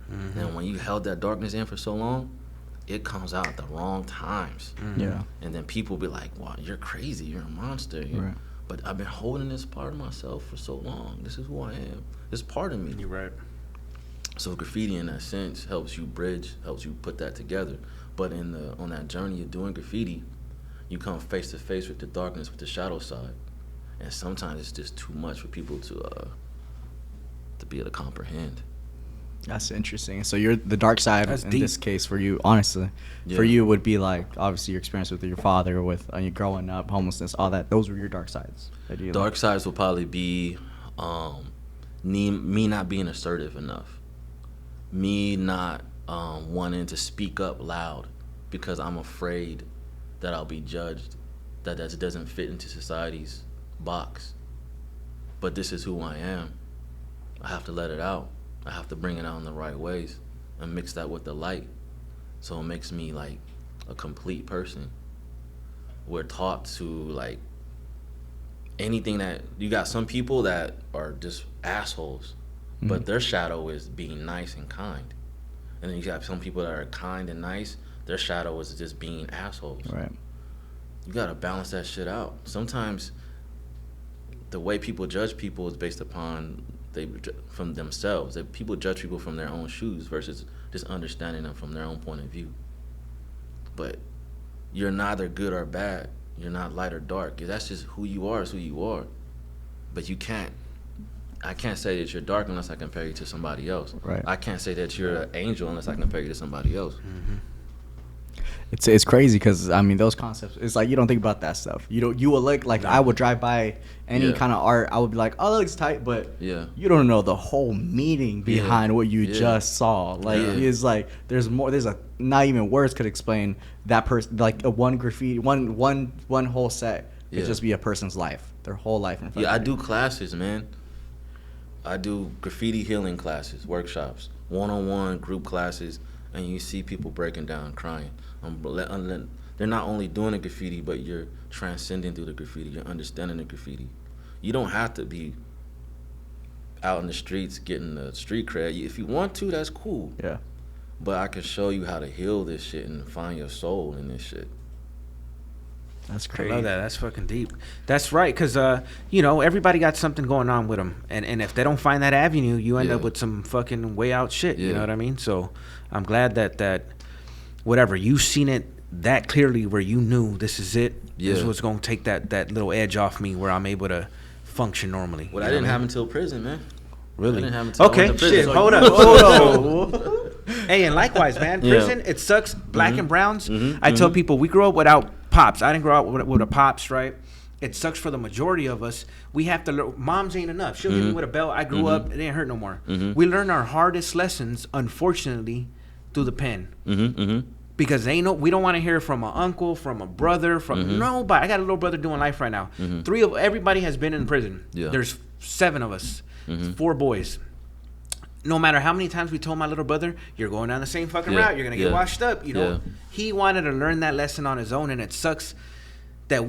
And when you held that darkness in for so long, it comes out at the wrong times. Yeah. And then people be like, wow, you're crazy, you're a monster. Right. But I've been holding this part of myself for so long. This is who I am. This is part of me. You're right. So graffiti in that sense helps you bridge, helps you put that together. But on that journey of doing graffiti, you come face to face with the darkness, with the shadow side. And sometimes it's just too much for people to be able to comprehend. That's interesting. So you're the dark side That's in deep. this case for you, honestly. Yeah. For you would be like obviously your experience with your father, with you growing up, homelessness, all that. Those were your dark sides. Dark sides will probably be me not being assertive enough, me not wanting to speak up loud because I'm afraid that I'll be judged, that doesn't fit into society's box. But this is who I am. I have to let it out. I have to bring it out in the right ways and mix that with the light, so it makes me like a complete person. We're taught to like anything that you got. Some people that are just assholes, but their shadow is being nice and kind. And then you got some people that are kind and nice, their shadow is just being assholes. Right. You gotta balance that shit out. Sometimes the way people judge people is based upon from themselves. People judge people from their own shoes versus just understanding them from their own point of view. But you're neither good or bad. You're not light or dark. That's just who you are. Is who you are. But I can't say that you're dark unless I compare you to somebody else. Right. I can't say that you're an angel unless I compare you to somebody else. It's crazy because I mean those concepts. It's like you don't think about that stuff. You will look like I would drive by any kind of art. I would be like, oh, that looks tight, but you don't know the whole meaning behind what you just saw. Like it's like there's more. There's not even words could explain that person. Like a one graffiti, one whole set could just be a person's life, their whole life in front. Yeah, of I do classes, man. I do graffiti healing classes, workshops, one-on-one group classes, and you see people breaking down, crying. They're not only doing the graffiti, but you're transcending through the graffiti. You're understanding the graffiti. You don't have to be out in the streets getting the street cred. If you want to, that's cool. Yeah. But I can show you how to heal this shit and find your soul in this shit. That's crazy. I love that. That's fucking deep. That's right, because, everybody got something going on with them. And if they don't find that avenue, you end up with some fucking way out shit. You know what I mean? So I'm glad that whatever, you've seen it that clearly where you knew this is it. This is what's going to take that little edge off me where I'm able to function normally. Well, I didn't have until prison, man. Really? I didn't have until I went to prison. Shit, So hold up. Hey, and likewise, man, prison, it sucks. Black and browns. I tell people we grew up without pops. I didn't grow up with a pops, right? It sucks for the majority of us. We have to learn. Moms ain't enough. She'll hit me with a belt. I grew up. It didn't hurt no more. We learn our hardest lessons, unfortunately, through the pen. Because we don't want to hear from an uncle, from a brother, from nobody. I got a little brother doing life right now. Everybody has been in prison. Yeah. There's 7 of us, 4 boys. No matter how many times we told my little brother, you're going down the same fucking route, you're gonna get washed up. You know, he wanted to learn that lesson on his own, and it sucks that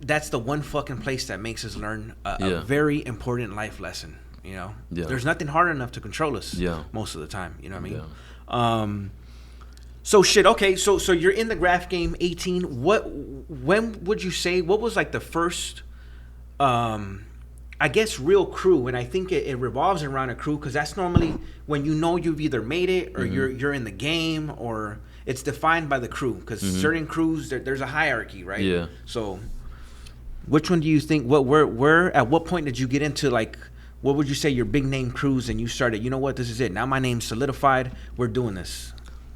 that's the one fucking place that makes us learn a very important life lesson. You know, there's nothing hard enough to control us. Most of the time, you know what I mean. So shit. Okay, so you're in the graph game, 18. When would you say? What was like the first? I guess real crew, and I think it revolves around a crew because that's normally when you know you've either made it or you're in the game, or it's defined by the crew because certain crews there's a hierarchy, right? Yeah. So, which one do you think? Where at what point did you get into like? What would you say your big name crews and you started? You know what? This is it. Now my name's solidified. We're doing this.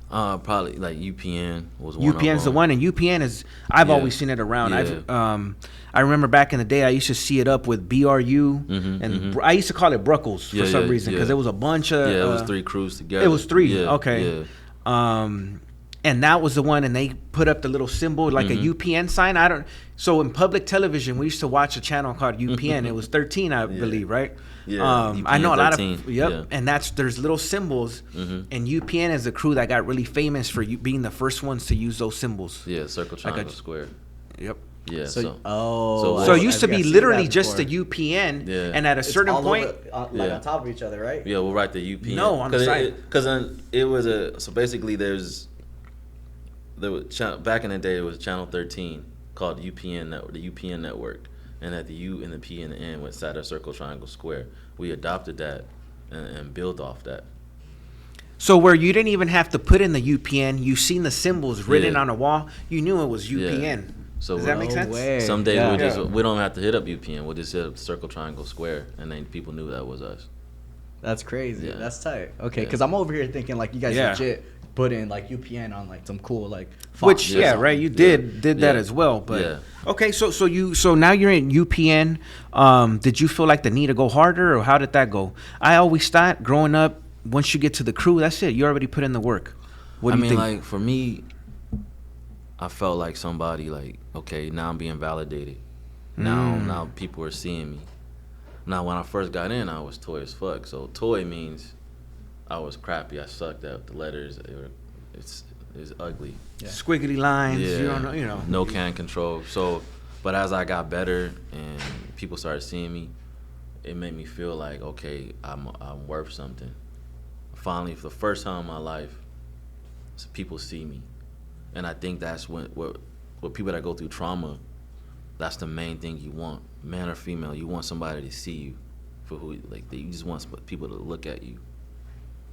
Probably like UPN was one. UPN's the one, and UPN is I've always seen it around. I remember back in the day I used to see it up with BRU and I used to call it Bruckles for some reason because it was a bunch of it was 3 crews together. It was 3. Okay. And that was the one, and they put up the little symbol like a UPN sign. So in public television, we used to watch a channel called UPN. It was 13, I believe, right? Yeah. I know 13. A lot of and there's little symbols, and UPN is a crew that got really famous for being the first ones to use those symbols. Yeah, circle, triangle, square. Yep. Yeah. So it used to be literally just the UPN, and at a certain point, on top of each other, right? Yeah, we'll write the UPN. No, on the side. Because it was so basically there was back in the day it was channel 13 called UPN network, the UPN network, and at the U and the P and the N with side of circle, triangle, square. We adopted that and built off that. So where you didn't even have to put in the UPN, you seen the symbols written on a wall, you knew it was UPN. Yeah. So does that make sense? Someday we don't have to hit up UPN. We'll just hit up circle, triangle, square, and then people knew that was us. That's crazy. Yeah. That's tight. Okay, because I'm over here thinking like you guys legit put in like UPN on like some cool like fonts. Which right, you did that as well. But okay, so now you're in UPN. Did you feel like the need to go harder, or how did that go? I always thought growing up, once you get to the crew, that's it. You already put in the work. What do you think? Like for me, I felt like somebody like, okay, now I'm being validated. Now people are seeing me. Now when I first got in, I was toy as fuck. So toy means I was crappy. I sucked at the letters. It's ugly. Yeah. Squiggly lines. Yeah. You know. No can control. So, but as I got better and people started seeing me, it made me feel like, okay, I'm worth something. Finally, for the first time in my life, people see me. And I think that's what people that go through trauma, that's the main thing you want, man or female. You want somebody to see you for who, like, you just want people to look at you.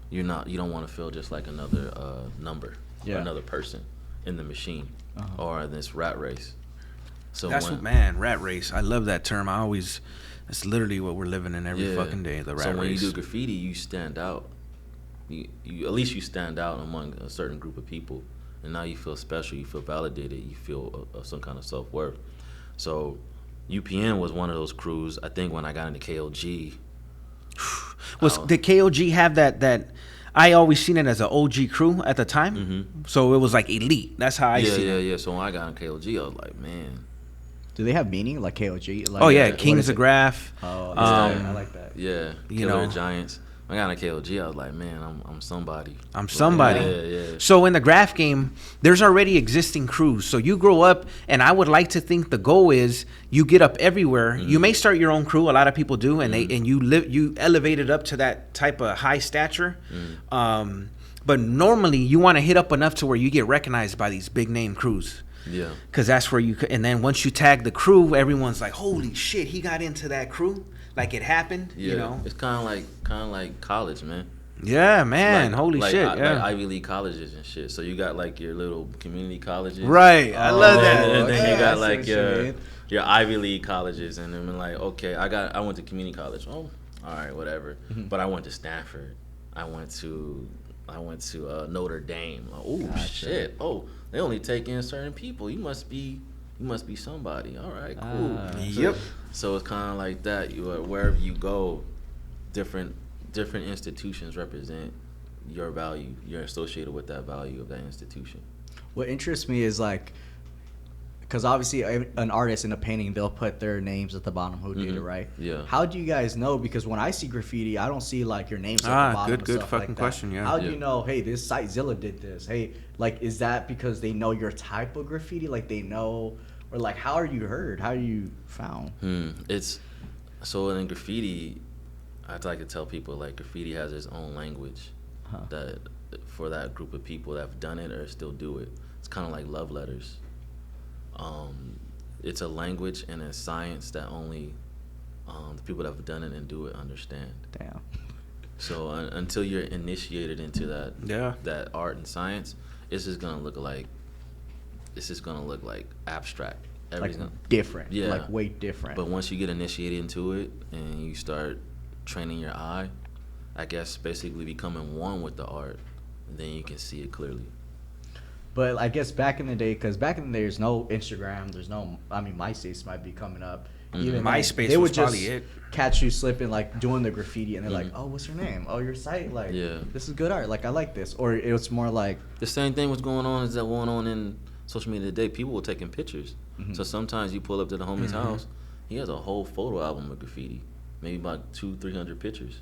You don't want to feel just like another number, or another person in the machine, or this rat race. So that's rat race. I love that term. That's literally what we're living in every fucking day. The rat race. So when you do graffiti, you stand out. You at least you stand out among a certain group of people. And now you feel special, you feel validated, you feel some kind of self-worth. So UPN was one of those crews. I think when I got into KOG. Did KOG have that I always seen it as an OG crew at the time? So it was like elite. That's how I see it. Yeah. So when I got in KOG, I was like, man. Do they have meaning, like KOG? Like, Kings of Graph. Oh, I like that. Yeah, Killer Giants. I got in KOG, I was like, man, I'm somebody. I'm somebody. Yeah. So in the graph game, there's already existing crews. So you grow up, and I would like to think the goal is you get up everywhere. You may start your own crew. A lot of people do, and you elevate it up to that type of high stature. But normally, you want to hit up enough to where you get recognized by these big name crews. Yeah. Because that's where and then once you tag the crew, everyone's like, holy shit, he got into that crew. Like it happened, you know. It's kind of like college, man. Yeah, man. Holy shit. Like Ivy League colleges and shit. So you got like your little community colleges, right? I love that. And then you got like your Ivy League colleges, and then like, okay, I went to community college. Oh, all right, whatever. But I went to Stanford. I went to I went to Notre Dame. Oh Gotcha. shit! Oh, they only take in certain people. You must be somebody. All right, cool. Yep. So it's kind of like that. Wherever you go, different institutions represent your value. You're associated with that value of that institution. What interests me is like, because obviously an artist in a painting, they'll put their names at the bottom who did it, right? Yeah. How do you guys know? Because when I see graffiti, I don't see like your names at the bottom. Good and stuff fucking like that. question, yeah. How do you know, hey, this site Zilla did this? Hey, like, is that because they know your type of graffiti? Like they know, or like, how are you heard? How are you found? It's so in graffiti, I like to tell people like graffiti has its own language that for that group of people that have done it or still do it. It's kind of like love letters. It's a language and a science that only the people that have done it and do it understand. Damn. So until you're initiated into that art and science, it's just gonna look like abstract. Like different. Yeah. Like way different. But once you get initiated into it and you start training your eye, I guess basically becoming one with the art, then you can see it clearly. But I guess back in the day, because back in the day, there's no Instagram, there's no, I mean, MySpace might be coming up. Even MySpace they was would just probably it. catch you slipping, like doing the graffiti, and they're like, "Oh, what's your name? Oh, your site? Like, this is good art. Like, I like this." Or it was more like the same thing was going on in social media today. People were taking pictures. So sometimes you pull up to the homie's house, he has a whole photo album of graffiti, maybe about 200-300 pictures.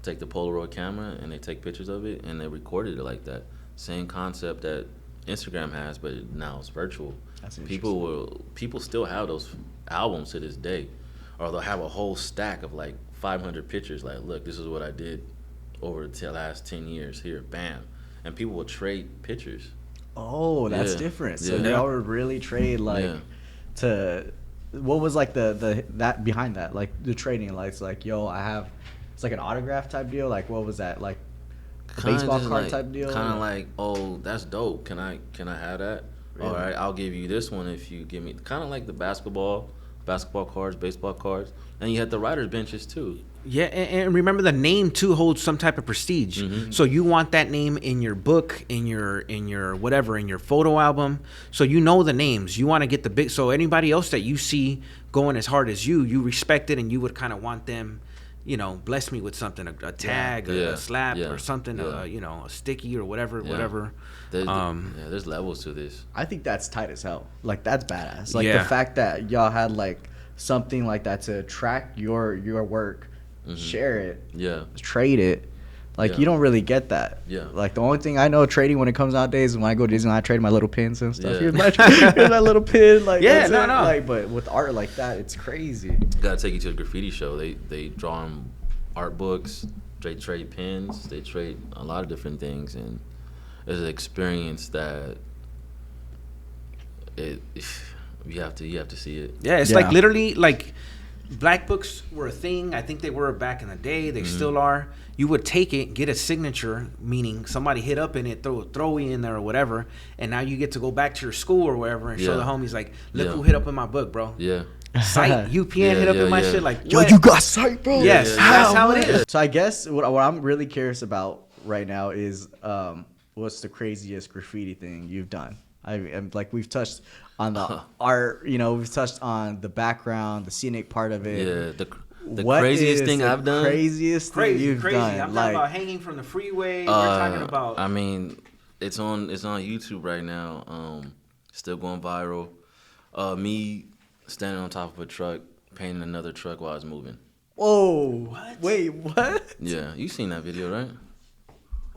Take the Polaroid camera and they take pictures of it and they recorded it like that. Same concept that Instagram has, but now it's virtual. That's interesting. People still have those albums to this day, or they'll have a whole stack of like 500 pictures. Like, look, this is what I did over the last 10 years. Here, bam, and people will trade pictures. oh, that's Yeah. different. So Yeah. y'all would really trade like to what was like the that behind that, like the trading, like it's like, yo, I have, it's like an autograph type deal. Like what was that, like a baseball card type deal? Kind of like, oh, that's dope. Can I have that? Really? All right, I'll give you this one if you give me. Kind of like the basketball cards, baseball cards, and you had the writers' benches too. Yeah, and remember the name too holds some type of prestige. So you want that name in your book, in your whatever, in your photo album. So you know the names. You want to get the big. So anybody else that you see going as hard as you respect it, and you would kind of want them, you know, bless me with something, a tag, a slap, or something, you know, a sticky or whatever. There's levels to this. I think that's tight as hell. Like that's badass. Like the fact that y'all had like something like that to track your work, share it, trade it. Like you don't really get that. Yeah. Like the only thing I know trading when it comes nowadays is when I go to Disney, I trade my little pins and stuff. Yeah. Here's my little pin. Like Yeah, that's no, it. no. Like, but with art like that, it's crazy. Gotta take you to a graffiti show. They draw on art books. They trade pins. They trade a lot of different things, and it's an experience that you have to see it. Yeah, it's like literally like black books were a thing. I think they were back in the day. They still are. You would take it, get a signature, meaning somebody hit up in it, throw a throwy in there or whatever, and now you get to go back to your school or wherever and show the homies like, look who hit up in my book, bro. Yeah. Site, UPN hit up in my shit. Like, Yo, what? you got sight, bro. Yes, that's how it is. So I guess what I'm really curious about right now is what's the craziest graffiti thing you've done? I'm like, we've touched on the art, you know, we've touched on the background, the scenic part of it. Yeah, the craziest thing I've done. Craziest thing you've done. I'm like, talking about hanging from the freeway. We're talking about. I mean, it's on YouTube right now. Still going viral. Me standing on top of a truck, painting another truck while I was moving. whoa! What? Wait, what? Yeah, you seen that video, right?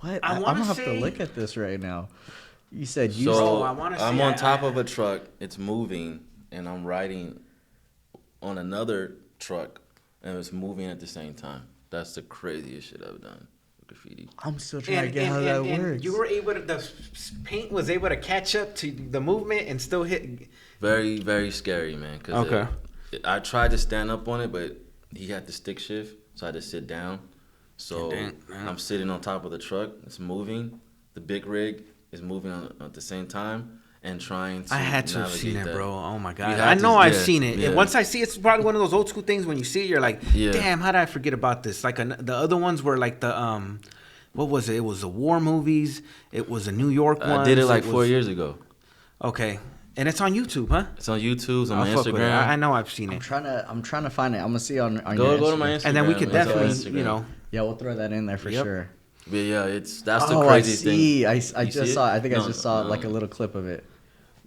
What? I I'm wanna gonna have to say- look at this right now. You said you. So I wanna I'm see- on top of a truck. It's moving, and I'm riding on another truck, and it's moving at the same time. That's the craziest shit I've done with graffiti. I'm still trying to get how that works. You were able to. The paint was able to catch up to the movement and still hit. Very, very scary, man. Cause I tried to stand up on it, but he had the stick shift, so I had to sit down. So I'm sitting on top of the truck. It's moving. The big rig is moving at the same time and trying to. I had to have seen navigate that, bro. Oh my god! You I had know to- I've yeah, seen it. yeah. And once I see it's probably one of those old school things. When you see it, you're like, Yeah. damn, how did I forget about this? Like the other ones were like the what was it? It was the war movies. It was a New York one. I did it like 4 years ago. Okay. And it's on YouTube, huh? It's on YouTube. It's on my I'll fuck with it. Instagram. I know I've seen I'm it. trying to find it. I'm gonna see on your Go to my Instagram. Instagram. And then we could It's on definitely, Instagram. you know. Yeah, we'll throw that in there for sure. But yeah, that's the Oh, crazy I thing. see. I You just see saw. it? I think I No, just saw no. like a little clip of it.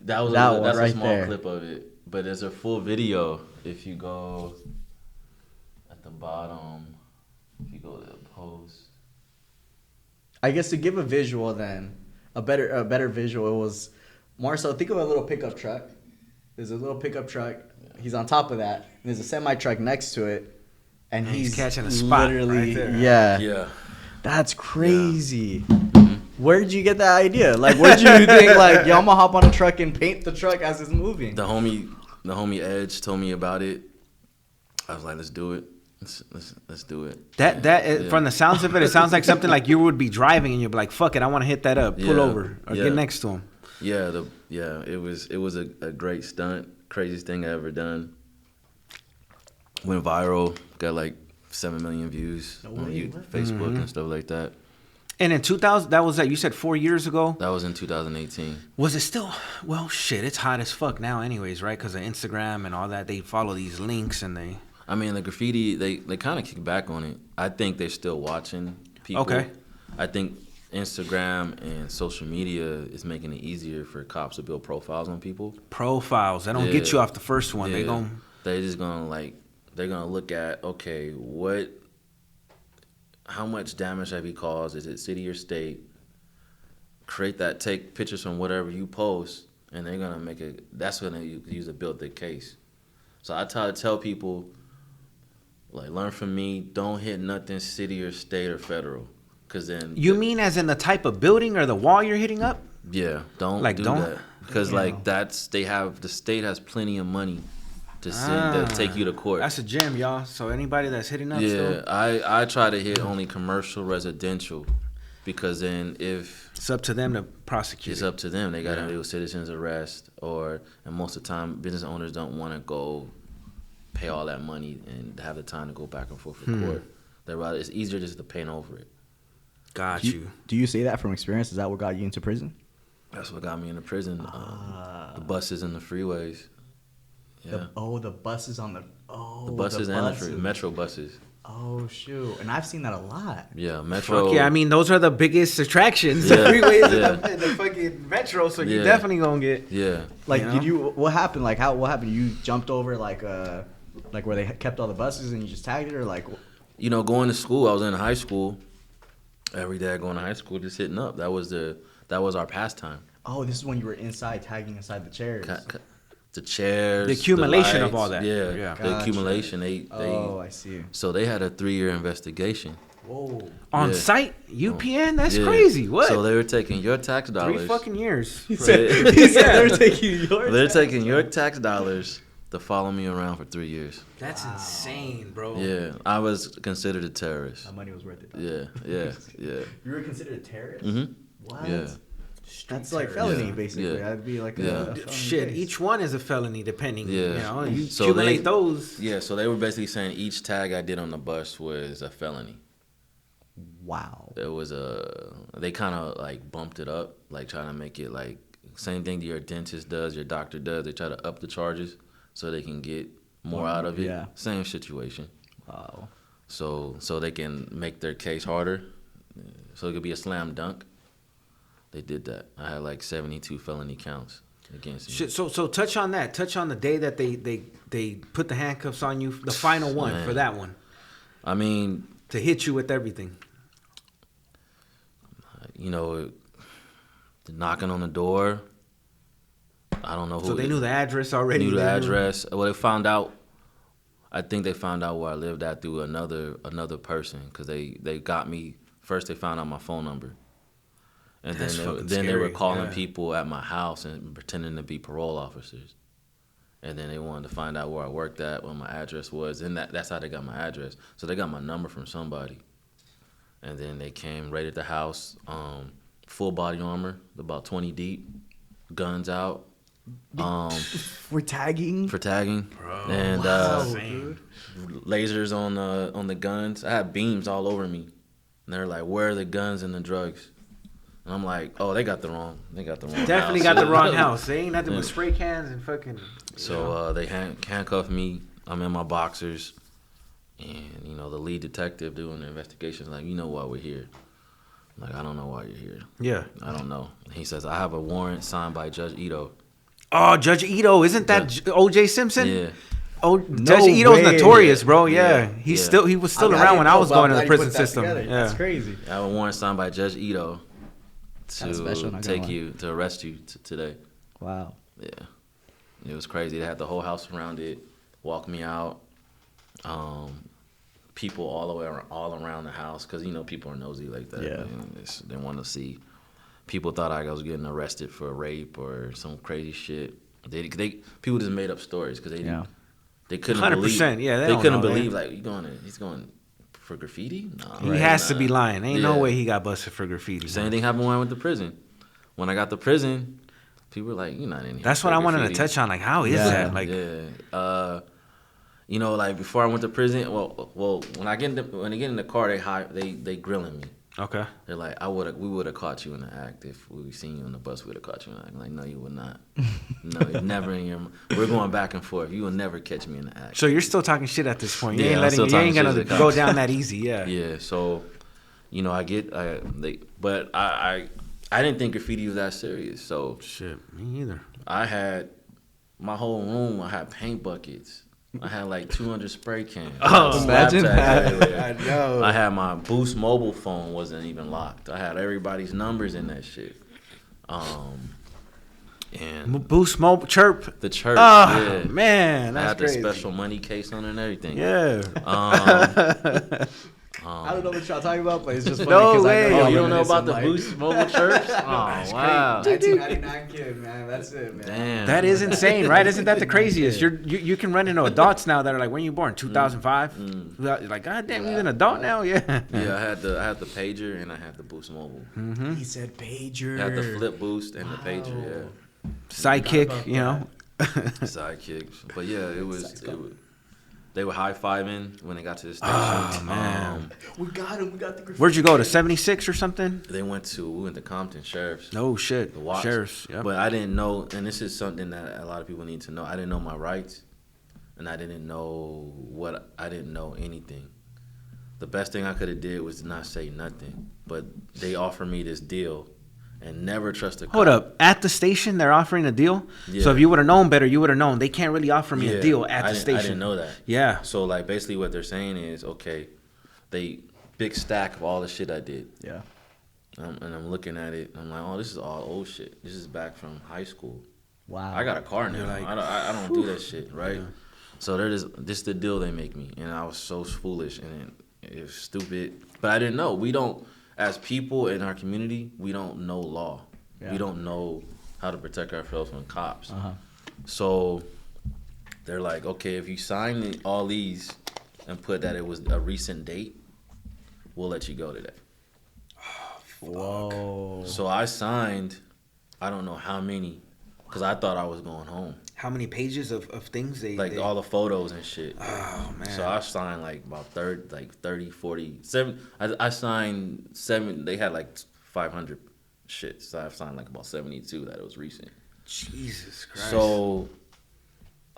That was That one that's right a small there. clip of it. But there's a full video if you go at the bottom. If you go to the post. I guess to give a visual, then a better visual, it was Marcel. Think of a little pickup truck. There's a little pickup truck. He's on top of that. And there's a semi truck next to it, and he's catching a spot literally, right there. Yeah, Yeah. that's crazy. Where did you get that idea? Like, where did you think, like, yo, I'm gonna hop on a truck and paint the truck as it's moving? The homie Edge told me about it. I was like, let's do it. Let's do it. That from the sounds of it, it sounds like something like you would be driving and you'd be like, "Fuck it, I want to hit that up, pull Yeah, over, or yeah. get next to him." Yeah, it was a great stunt, craziest thing I ever done. Went viral, got like 7 million views on Facebook and stuff like that. And in 2000, that was you said 4 years ago. That was in 2018. Was it still? Well, shit, it's hot as fuck now, anyways, right? Because of Instagram and all that, they follow these links and they. I mean, the graffiti, they kind of kick back on it. I think they're still watching people. Okay. I think Instagram and social media is making it easier for cops to build profiles on people. Profiles. They don't get you off the first one. They Yeah. gon' They just they're gonna look at, okay, how much damage have you caused? Is it city or state? Take pictures from whatever you post, and they're gonna that's when they use to build their case. So I try to tell people, like, learn from me. Don't hit nothing city or state or federal, because then You mean as in the type of building or the wall you're hitting up? yeah, don't Like, do don't- that, because like the state has plenty of money to send to take you to court. That's a gem, y'all. So anybody that's hitting up, Yeah, still, I try to hit only commercial residential, because then if it's up to them to prosecute. it's it. up to them, they got to do a citizen's arrest, and most of the time business owners don't want to go pay all that money and have the time to go back and forth with court. They rather, it's easier just to paint over it. Got you. Do you say that from experience? Is that what got you into prison? That's what got me into prison. The buses and the freeways. Yeah. The buses on the The buses and the metro buses. Oh shoot! And I've seen that a lot. Yeah, metro. Fuck yeah, I mean those are the biggest attractions. Yeah, The freeways yeah. and the fucking metro, so you Yeah. definitely gonna get. Yeah. Like, You know? what happened? Like, what happened? You jumped over like where they kept all the buses and you just tagged it, or like? Going to school, I was in high school. Every day I going to high school, just hitting up. That was our pastime. Oh, this is when you were inside tagging inside the chairs. The chairs, The accumulation of lights, all that. Yeah, Yeah. the Gotcha. accumulation. I see. So they had a 3-year investigation. Whoa. On Yeah. site, UPN, that's Yeah. crazy. What? So they were taking your tax 3 dollars. fucking years. He said they're taking yours. They're taking your tax dollars to follow me around for 3 years. That's insane, bro. Yeah, I was considered a terrorist. My money was worth it. Yeah. You were considered a terrorist? Mhm. What? Yeah. That's like felony, Yeah. basically. Yeah. That'd be like Yeah. a felony Shit, case. each one is a felony depending. Yeah. You know, you So accumulate those. Yeah, so they were basically saying each tag I did on the bus was a felony. Wow. There was they kind of like bumped it up, like trying to make it like same thing that your dentist does, your doctor does. They try to up the charges so they can get more out of it. Yeah. Same situation. Wow. So they can make their case harder. So it could be a slam dunk. They did that. I had like 72 felony counts against me. Shit, so touch on that. Touch on the day that they put the handcuffs on you, the final one Man. for that one, I mean, to hit you with everything. the knocking on the door. I don't know who. So they knew the address already. Knew the They knew- address. Well, they found out. I think they found out where I lived at through another person, because they got me first. They found out my phone number, and That's then fucking they were scary, calling yeah. people at my house and pretending to be parole officers, and then they wanted to find out where I worked at, what my address was, and that's how they got my address. So they got my number from somebody, and then they came, raided the house, full body armor, about 20 deep, guns out. We're tagging. For tagging, and Wow, dude. lasers on the guns. I had beams all over me, And they're like, where are the guns and the drugs? And I'm like, oh, they got the wrong Definitely house. got the wrong house. They ain't nothing but spray cans and fucking. So they handcuffed me. I'm in my boxers. And, you know, the lead detective doing the investigation is like, you know why we're here. I'm like, I don't know why you're here. Yeah. I don't know. And he says, I have a warrant signed by Judge Ito. Oh, Judge Ito. Isn't that O.J. Simpson? Yeah. Oh, Judge Ito's notorious, bro. Yeah. He was still around when I was going to the prison system. Yeah. That's crazy. I have a warrant signed by Judge Ito special, to arrest you today. Wow. Yeah. It was crazy. They had the whole house surrounded, walk me out. People all around the house, because, you know, people are nosy like that. Yeah. They want to see. People thought I was getting arrested for rape or some crazy shit. People just made up stories because they couldn't 100%, believe. Yeah, they couldn't believe, like, he's going for graffiti? No, he has to be lying. Ain't no way he got busted for graffiti. Same thing happened when I went to prison. When I got to prison, people were like, you're not in here. That's what I wanted to touch on. Like, how is that? Like, you know, like, before I went to prison, well, when I get in the car, they grilling me. Okay. They're like, we would have caught you in the act if we seen you on the bus. We would have caught you in the act. I'm like, no, you would not. No, never in your. We're going back and forth. You will never catch me in the act. So you're still talking shit at this point. You Yeah, ain't gonna go down that easy. Yeah. Yeah. So, you know, but I didn't think graffiti was that serious. So shit, me either. I had my whole room. I had paint buckets. I had like 200 spray cans. Oh, imagine that. I know. I had my Boost mobile phone wasn't even locked. I had everybody's numbers in that shit. And Boost mobile chirp. the church. Oh, yeah. man, I that's had crazy. the special money case on it and everything. Yeah. I don't know what y'all talking about, but it's just funny. No way. Oh, you don't know about the Boost mobile church? Oh, wow. 1999 kid, man. That's it, man. Damn. That is insane, right? Isn't that the craziest? You can run into adults now that are like, when you born? 2005? You're like, God damn, you're an adult now? Yeah. Yeah, I had the pager and I had the Boost mobile. Mm-hmm. He said pager. I had the flip boost and the pager, yeah. Sidekick, you know? Sidekicks. But yeah, it was they were high-fiving when they got to the station. Oh, man. We got him. We got the graffiti. Where'd you go, to 76 or something? We went to Compton Sheriff's. Oh, shit. The Watts. Sheriff's, yeah. But I didn't know, and this is something that a lot of people need to know. I didn't know my rights, and I didn't know anything. The best thing I could have did was not say nothing. But they offered me this deal, and never trust a cop. Hold up. At the station, they're offering a deal? Yeah. So if you would have known better, you would have known. They can't really offer me a deal at the station. I didn't know that. Yeah. So, like, basically what they're saying is, okay, big stack of all the shit I did. Yeah. And I'm looking at it. I'm like, oh, this is all old shit. This is back from high school. Wow. I got a car now. Like, I don't do that shit, right? Yeah. So this is the deal they make me. And I was so foolish and it was stupid. But I didn't know. We don't, as people in our community, we don't know law. Yeah. We don't know how to protect ourselves from cops. Uh-huh. So they're like, okay, if you sign all these and put that it was a recent date, we'll let you go today. Whoa. So I signed, I don't know how many, because I thought I was going home. How many pages of things they all the photos and shit. Oh, man. So I signed like about 30, 40, 7. I signed 7. They had like 500 shit. So I signed like about 72 that it was recent. Jesus Christ. So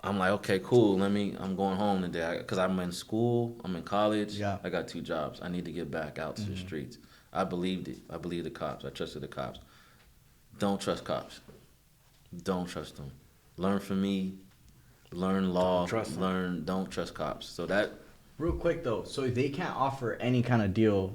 I'm like, okay, cool. I'm going home today because I'm in school. I'm in college. Yeah. I got 2 jobs. I need to get back out to the streets. I believed it. I believed the cops. I trusted the cops. Don't trust cops. Don't trust them. Learn from me. Learn law. Don't trust cops. So that. Real quick though, so they can't offer any kind of deal.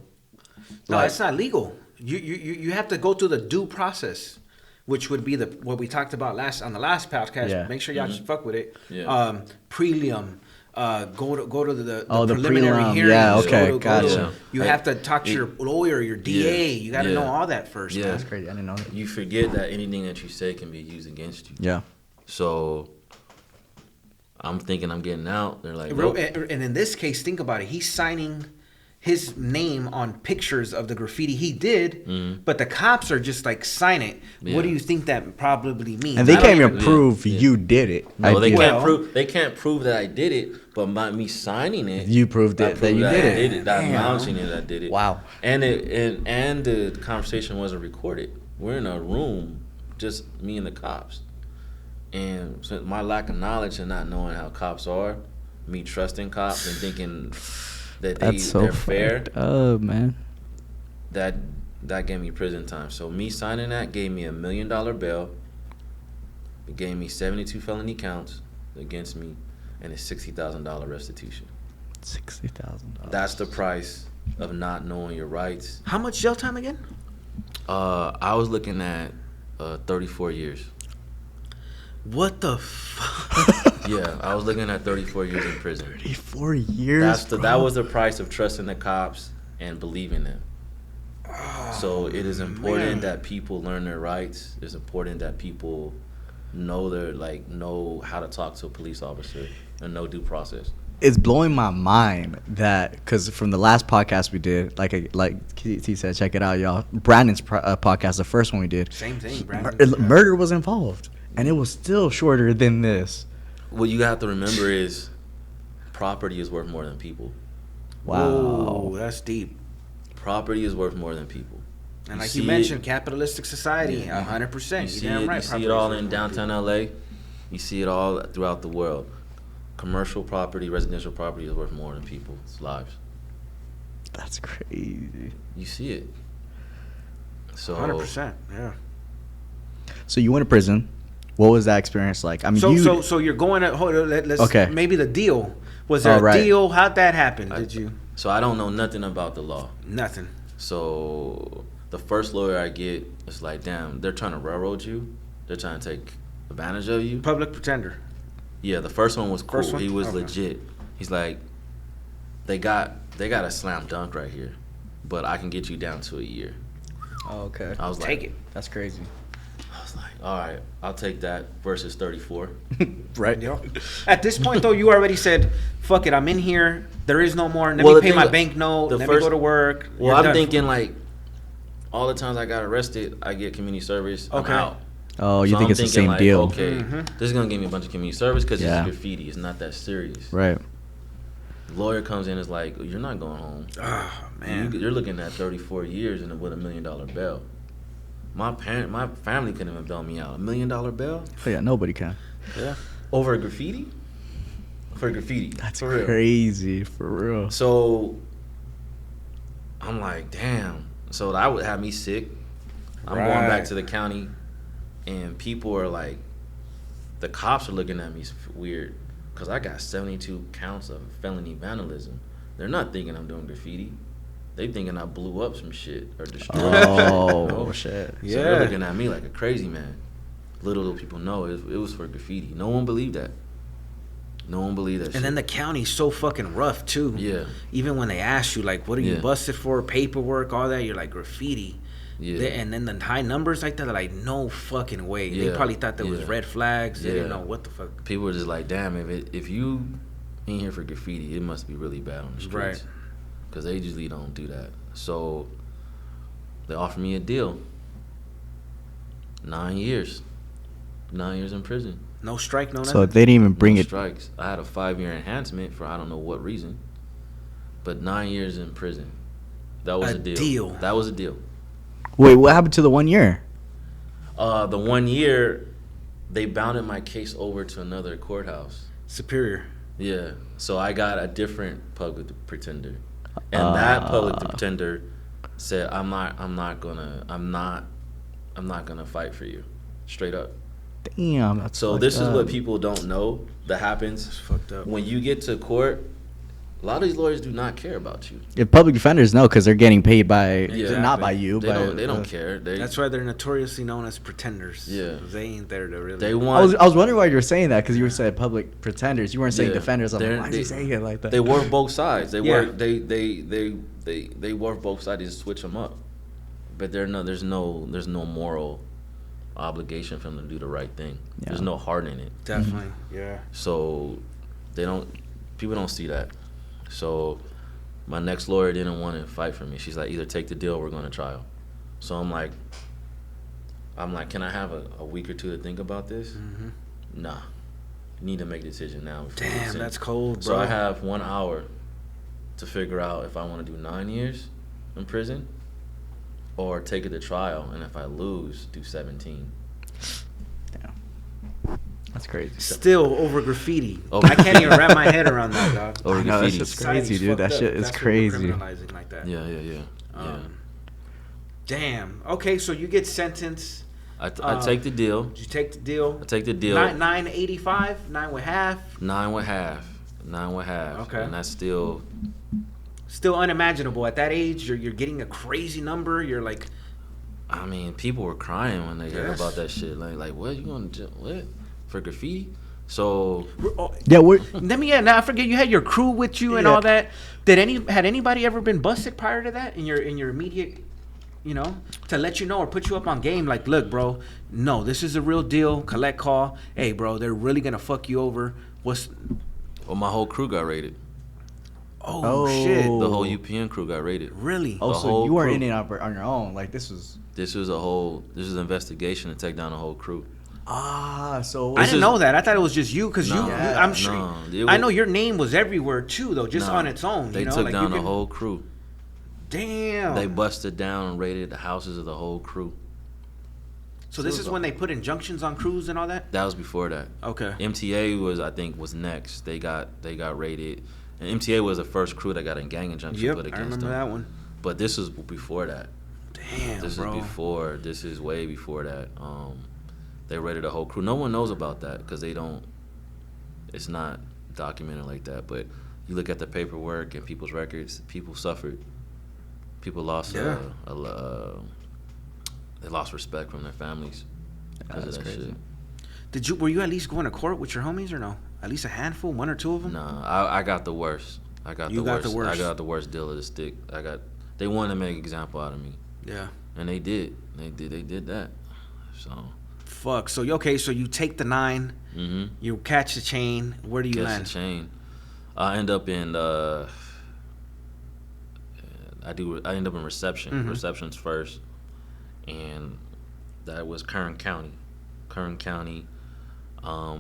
No, it's not legal. You have to go through the due process, which would be what we talked about on the last podcast. Yeah. Make sure y'all fuck with it. Yeah. Prelim. Go to the the preliminary prelim. hearings. Yeah, okay, gotcha. You have to talk to your lawyer, your DA. You got to know all that first. Yeah, man. That's crazy. I didn't know that. You forget that anything that you say can be used against you. Yeah. So I'm thinking I'm getting out. They're like, and in this case, think about it. He's signing his name on pictures of the graffiti he did, but the cops are just like, sign it. Yeah. What do you think that probably means? And they I can't don't even prove you did it. No, they Well- can't prove. They can't prove that I did it, but by me signing it, You proved I it that you I did it. That I'm Damn. announcing it, I did it. Wow. And the conversation wasn't recorded. We're in a room, just me and the cops. And so my lack of knowledge and not knowing how cops are, me trusting cops and thinking that they're fair, Oh man. that gave me prison time. So me signing that gave me $1 million bail. It gave me 72 felony counts against me and a $60,000 restitution. $60,000. That's the price of not knowing your rights. How much jail time again? I was looking at 34 years. What the fuck? Yeah, I was looking at 34 years in prison. 34 years. That was the price of trusting the cops and believing them. So it is important that people learn their rights. It's important that people know how to talk to a police officer and know due process. It's blowing my mind that because from the last podcast we did, like he said, check it out, y'all. Brandon's podcast, the first one we did, Same thing, Brandon. murder was involved, and it was still shorter than this. What you have to remember is property is worth more than people. Wow. Whoa, that's deep. Property is worth more than people. And like see you mentioned, capitalistic society, Yeah. 100%. You see You're damn right. you see it all in downtown LA. You see it all throughout the world. Commercial property, residential property is worth more than people's lives. That's crazy. You see it. So 100%. Yeah. So you went to prison. What was that experience like? I mean, So you're going to let's Okay. maybe the deal. Was there Oh, a right. deal? How'd that happen? Did you So I don't know nothing about the law. nothing? So the first lawyer I get is like, damn, they're trying to railroad you. They're trying to take advantage of you. Public pretender. Yeah, the first one was cool. First one? He was Okay. legit. He's like, they got a slam dunk right here, but I can get you down to a year. Oh, okay. I was like, Take it. That's crazy. I was like, all right, I'll take that versus 34. Right. At this point, though, you already said, "Fuck it, I'm in here. There is no more. Let Well, me the pay thing- my bank note. the Let me first- go to work." Well, You're I'm done. thinking like, all the times I got arrested, I get community service. Okay. I'm out. Oh, you So think I'm it's the thinking, same like, deal? Okay, this is gonna give me a bunch of community service because Yeah. it's graffiti. It's not that serious. Right. Lawyer comes in and is like, you're not going home. Oh man. You're looking at 34 years and with $1 million bail. My family couldn't even bail me out. $1 million bail? Oh, yeah, nobody can. Yeah. Over graffiti? For graffiti. That's for real. crazy, for real. So I'm like, damn. So that would have me sick. I'm going back Right. to the county, and people are like, the cops are looking at me weird because I got 72 counts of felony vandalism. They're not thinking I'm doing graffiti. They thinking I blew up some shit or destroyed some shit, you Oh, know? shit. So they're Yeah. looking at me like a crazy man. Little do people know it was for graffiti. No one believed that. No one believed that shit. And then the county's so fucking rough too. Yeah. Even when they ask you like, "What are you Yeah. busted for?" Paperwork, all that. You're like graffiti. Yeah. And then the high numbers like that, they're like, no fucking way. They Yeah. probably thought there was Yeah. red flags. They didn't Yeah. know what the fuck. People were just like, damn, if you in here for graffiti, it must be really bad on the streets. Right. Because they usually don't do that. So they offered me a deal. 9 years. 9 years in prison. No strike, no nothing. So they didn't even bring No it. strikes. I had a 5-year enhancement for I don't know what reason. But 9 years in prison. That was A a deal. deal. That was a deal. Wait, what happened to the 1 year? The 1 year, they bounded my case over to another courthouse. Superior. Yeah, so I got a different public pretender, and that public pretender said, "I'm not gonna fight for you," straight up. Damn. That's So fucked this is up. what people don't know that happens It's fucked up. when you get to court. A lot of these lawyers do not care about you. If public defenders know, because they're getting paid by Yeah. not by you, They but don't care. That's why they're notoriously known as pretenders. Yeah. They ain't there to really. They I want. was wondering why you were saying that because you were saying public pretenders. You weren't saying Yeah. defenders. I'm like, They're- why are you saying it like that? They work both sides. They Yeah. work. They work both sides. They just switch them up. But there's no moral obligation for them to do the right thing. Yeah. There's no heart in it. Definitely. Yeah. So people don't see that. So My next lawyer didn't want to fight for me. She's like, either take the deal or we're going to trial. So I'm like, can I have a week or two to think about this? Mm-hmm. Nah. You need to make a decision now. Damn, that's cold, bro. So I have 1 hour to figure out if I want to do 9 years in prison or take it to trial, and if I lose, do 17. Damn. That's crazy. Still over graffiti. Over I can't even wrap my head around that, dog. Over No, that's graffiti. just crazy, dude. That shit is That's what we're crazy. criminalizing like that. Yeah. Damn. Okay, so you get sentenced. I take the deal. You take the deal. I take the deal. 9.85, 9 with half. 9 with half. Okay. And that's still Unimaginable at that age. You're getting a crazy number. You're like, I mean, people were crying when they heard Yes. about that shit. Like what, you going to what for graffiti? So Yeah, we're let me. Now I forget you had your crew with you and Yeah. all that. Had anybody ever been busted prior to that in your immediate, to let you know or put you up on game? Like, look, bro, no, this is a real deal. Collect call. Hey, bro, they're really gonna fuck you over. well, my whole crew got raided. Oh, Oh. shit. The whole UPN crew got raided. Really? oh, The so whole you weren't crew. in it on your own. Like this was This was an investigation to take down the whole crew. so I This didn't is- know that. I thought it was just you because No. Yeah. I'm sure. No, it I was- know your name was everywhere too, though, just No, on its own. They you know? took like down you the can- whole crew. Damn. They busted down and raided the houses of the whole crew. So this is when they put injunctions on crews and all that. That was before that. Okay. MTA was next. They got raided. And MTA was the first crew that got a gang injunction Yep, put I against remember them. that one. But this was before that. Damn, This bro. is before. This is way before that. They raided the whole crew. No one knows about that because they don't. It's not documented like that. But you look at the paperwork and people's records. People suffered. People lost. Yeah. They lost respect from their families because that's of that crazy. shit. Were you at least going to court with your homies or no? At least a handful, 1 or 2 of them? Nah, I got the worst. You got the worst. I got the worst deal of the stick. They wanted to make an example out of me, Yeah. and they did. They did that. So Fuck. So so you take the 9, you catch the chain. Where do you catch land? the chain. I end up in I end up in reception. Reception's first, and that was Kern County.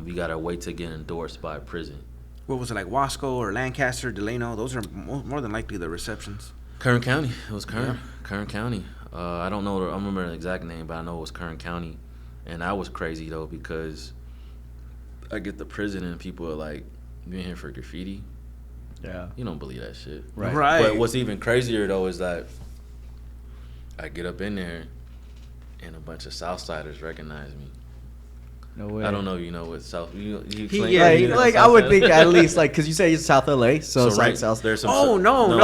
We gotta wait to get endorsed by a prison. What was it, like Wasco or Lancaster, Delano? Those are more than likely the receptions. Kern County. It was Kern County. I don't know. I don't remember the exact name, but I know it was Kern County. And that was crazy though because I get to prison and people are like, "You in here for graffiti?" yeah. You don't believe that shit. Right. But what's even crazier though is that I get up in there and a bunch of Southsiders recognize me. No way. I don't know if you know what South. You explain. yeah, Like, you know, like I would think at least like because you say it's South LA, so it's like South. There's some. Oh no,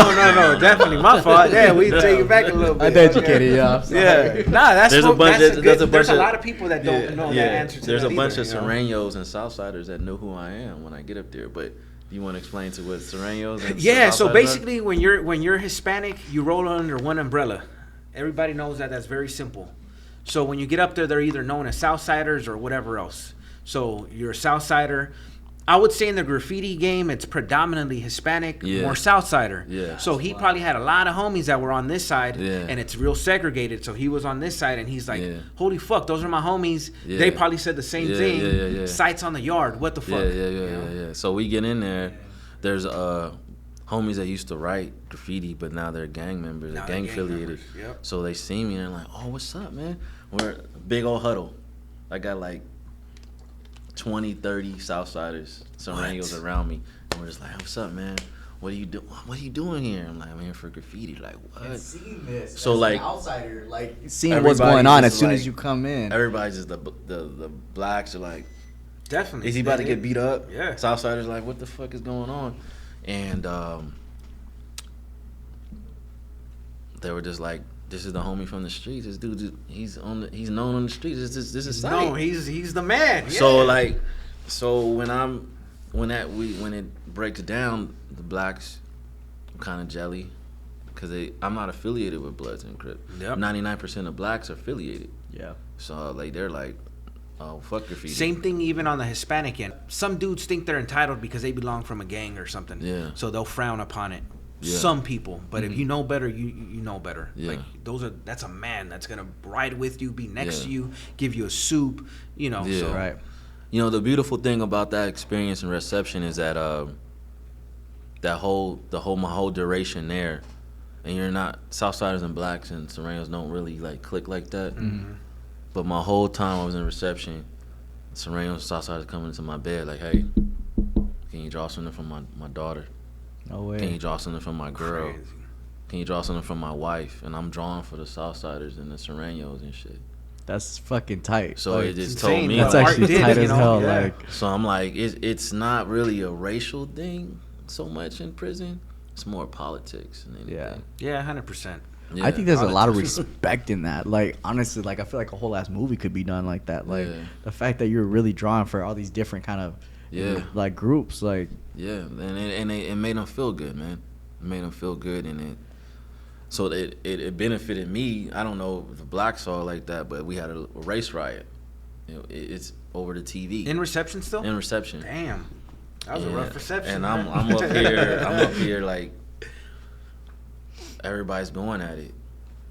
definitely my fault. Yeah, we take it back a little bit. I educated you. I'm sorry. Yeah, nah, that's There's a bunch that's of- good, there's a bunch there's a of- lot of people that don't know that answer to There's that a bunch either, of you know? Serranos and Southsiders that know who I am when I get up there. But you want to explain to what Serranos and Yeah, so Southsiders are? basically when you're Hispanic, you roll under one umbrella. Everybody knows that. That's very simple. So when you get up there, they're either known as Southsiders or whatever else. So you're a Southsider. I would say in the graffiti game, it's predominantly Hispanic, Yeah. more Southsider. Yeah. So he probably had a lot of homies that were on this side, Yeah. and it's real segregated. So he was on this side, and he's like, Yeah. "Holy fuck, those are my homies." Yeah. They probably said the same Yeah, thing. yeah. Sights on the yard. What the fuck? Yeah. So we get in there. There's homies that used to write graffiti, but now they're gang members, Now they're they're gang gang affiliated. members, yep. So they see me and they're like, "Oh, what's up, man?" We're a big old huddle. I got like 20, 30 Southsiders, Serranos around me, and we're just like, "What's up, man? What are you doing? What are you doing here?" I'm like, "I'm here for graffiti." Like, what? Seeing this, So, as like, an outsider, like seeing what's everybody going on just as soon like- as you come in. Everybody's just the blacks are like, Definitely. "Is he about to get beat up?" Yeah. Southsiders like, "What the fuck is going on?" And they were just like, "This is the homie from the streets. This dude, he's known on the streets. This is sight." No, he's the man. So yeah. like, when it breaks down, the blacks kind of jelly because I'm not affiliated with Bloods and Crips. Yep. 99% of blacks are affiliated. Yeah. So like they're like, "Oh, fuck graffiti." Same thing even on the Hispanic end. Some dudes think they're entitled because they belong from a gang or something. Yeah. So they'll frown upon it. some people. But Mm-hmm. if you know better, you know better. Yeah. Like that's a man that's gonna ride with you, be next Yeah. to you, give you a soup. You know. Yeah. So. Right. You know, the beautiful thing about that experience and reception is that my whole duration there, and you're not Southsiders and blacks and Serranos don't really like click like that. Mm-hmm. But my whole time I was in reception, Serranos and Southsiders coming into my bed like, hey, can you draw something from my daughter? No way. Can you draw something from my girl? Crazy. Can you draw something from my wife? And I'm drawing for the Southsiders and the Serranos and shit. That's fucking tight. So Like, it just it's told insane me. what that's art actually did, tight you as know? hell. Yeah. Like, So I'm like, it's not really a racial thing so much in prison. It's more politics than anything. Yeah. Yeah, 100%. Yeah. I think there's a lot of Politics. respect in that. Like, honestly, like I feel like a whole ass movie could be done like that. Like Yeah. the fact that you're really drawing for all these different kind of like groups. Like, Yeah, and it made them feel good, man. It made them feel good, and so it benefited me. I don't know if the blacks saw it like that, but we had a race riot. You know, it's over the TV In reception still? in reception. Damn. That was a rough reception. And I'm man. up here. I'm up here like everybody's going at it,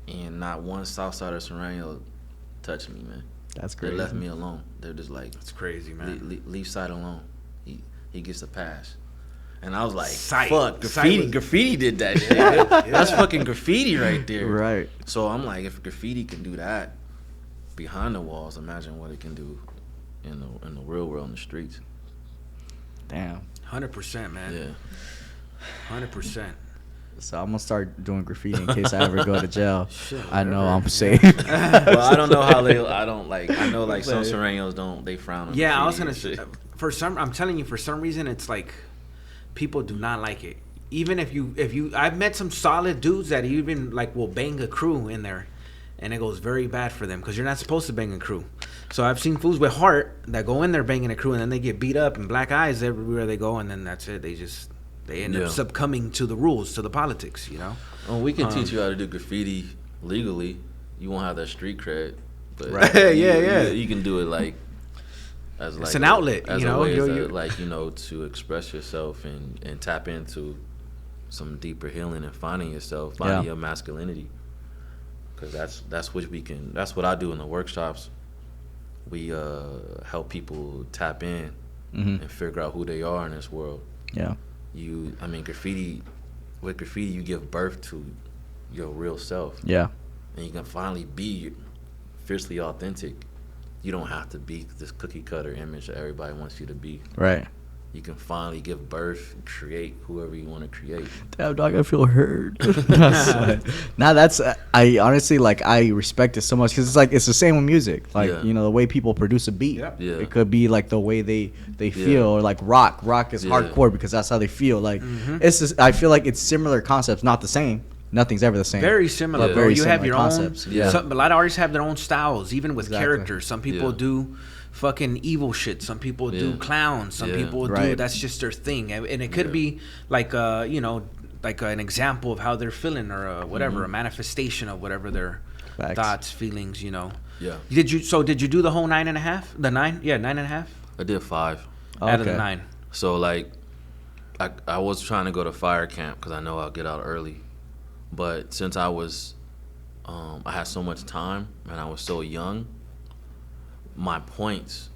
and not one Southsider Serrano touched me, man. that's They crazy. left me alone. They're just like, It's crazy, man. leave Sight alone. He gets a pass. And I was like, Sight. fuck, Sight graffiti did that shit. That's fucking graffiti right there. Right. So I'm like, if graffiti can do that behind the walls, imagine what it can do in the real world, in the streets. Damn. 100%, man. Yeah. 100%. So I'm gonna start doing graffiti in case I ever go to jail. Shit, I know whatever. I'm safe. Well, I don't know how I know like some Serranos they frown on Yeah, I was graffiti gonna and say, shit. I'm telling you, for some reason, it's like people do not like it. Even if you, I've met some solid dudes that even like will bang a crew in there, and it goes very bad for them because you're not supposed to bang a crew. So I've seen fools with heart that go in there banging a crew, and then they get beat up and black eyes everywhere they go, and then that's it. They end Yeah. up succumbing to the rules, to the politics, you know. Oh, we can teach you how to do graffiti legally. You won't have that street cred, but Right. Yeah. You can do it like as like It's an outlet, as you a know, way you're- like to express yourself and tap into some deeper healing and finding yourself, finding your masculinity. Because that's what I do in the workshops. We help people tap in and figure out who they are in this world. Yeah. Graffiti. With graffiti, you give birth to your real self. Yeah. And you can finally be fiercely authentic. You don't have to be this cookie cutter image that everybody wants you to be. Right. You can finally give birth and create whoever you want to create. Damn, dog, I feel hurt. That's I honestly I respect it so much because it's the same with music. Like, Yeah. the way people produce a beat. Yep. Yeah. It could be like the way they feel, or like rock. Rock is Yeah. hardcore because that's how they feel. Like it's just, I feel like it's similar concepts, not the same. Nothing's ever the same. Very similar, Yeah. bro. Very You have similar your concepts. own. Yeah. A lot of artists have their own styles, even with Exactly. characters. Some people Yeah. do fucking evil shit. Some people do Yeah. clowns. Some Yeah. people do. Right. That's just their thing, and it could Yeah. be like like an example of how they're feeling, or whatever, a manifestation of whatever their Facts. thoughts, feelings. Yeah. Did you do the whole 9.5? The 9? Yeah, 9.5 I did 5. out of the Okay. 9. So like, I was trying to go to fire camp because I know I'll get out early, but since I was, I had so much time and I was so young, my points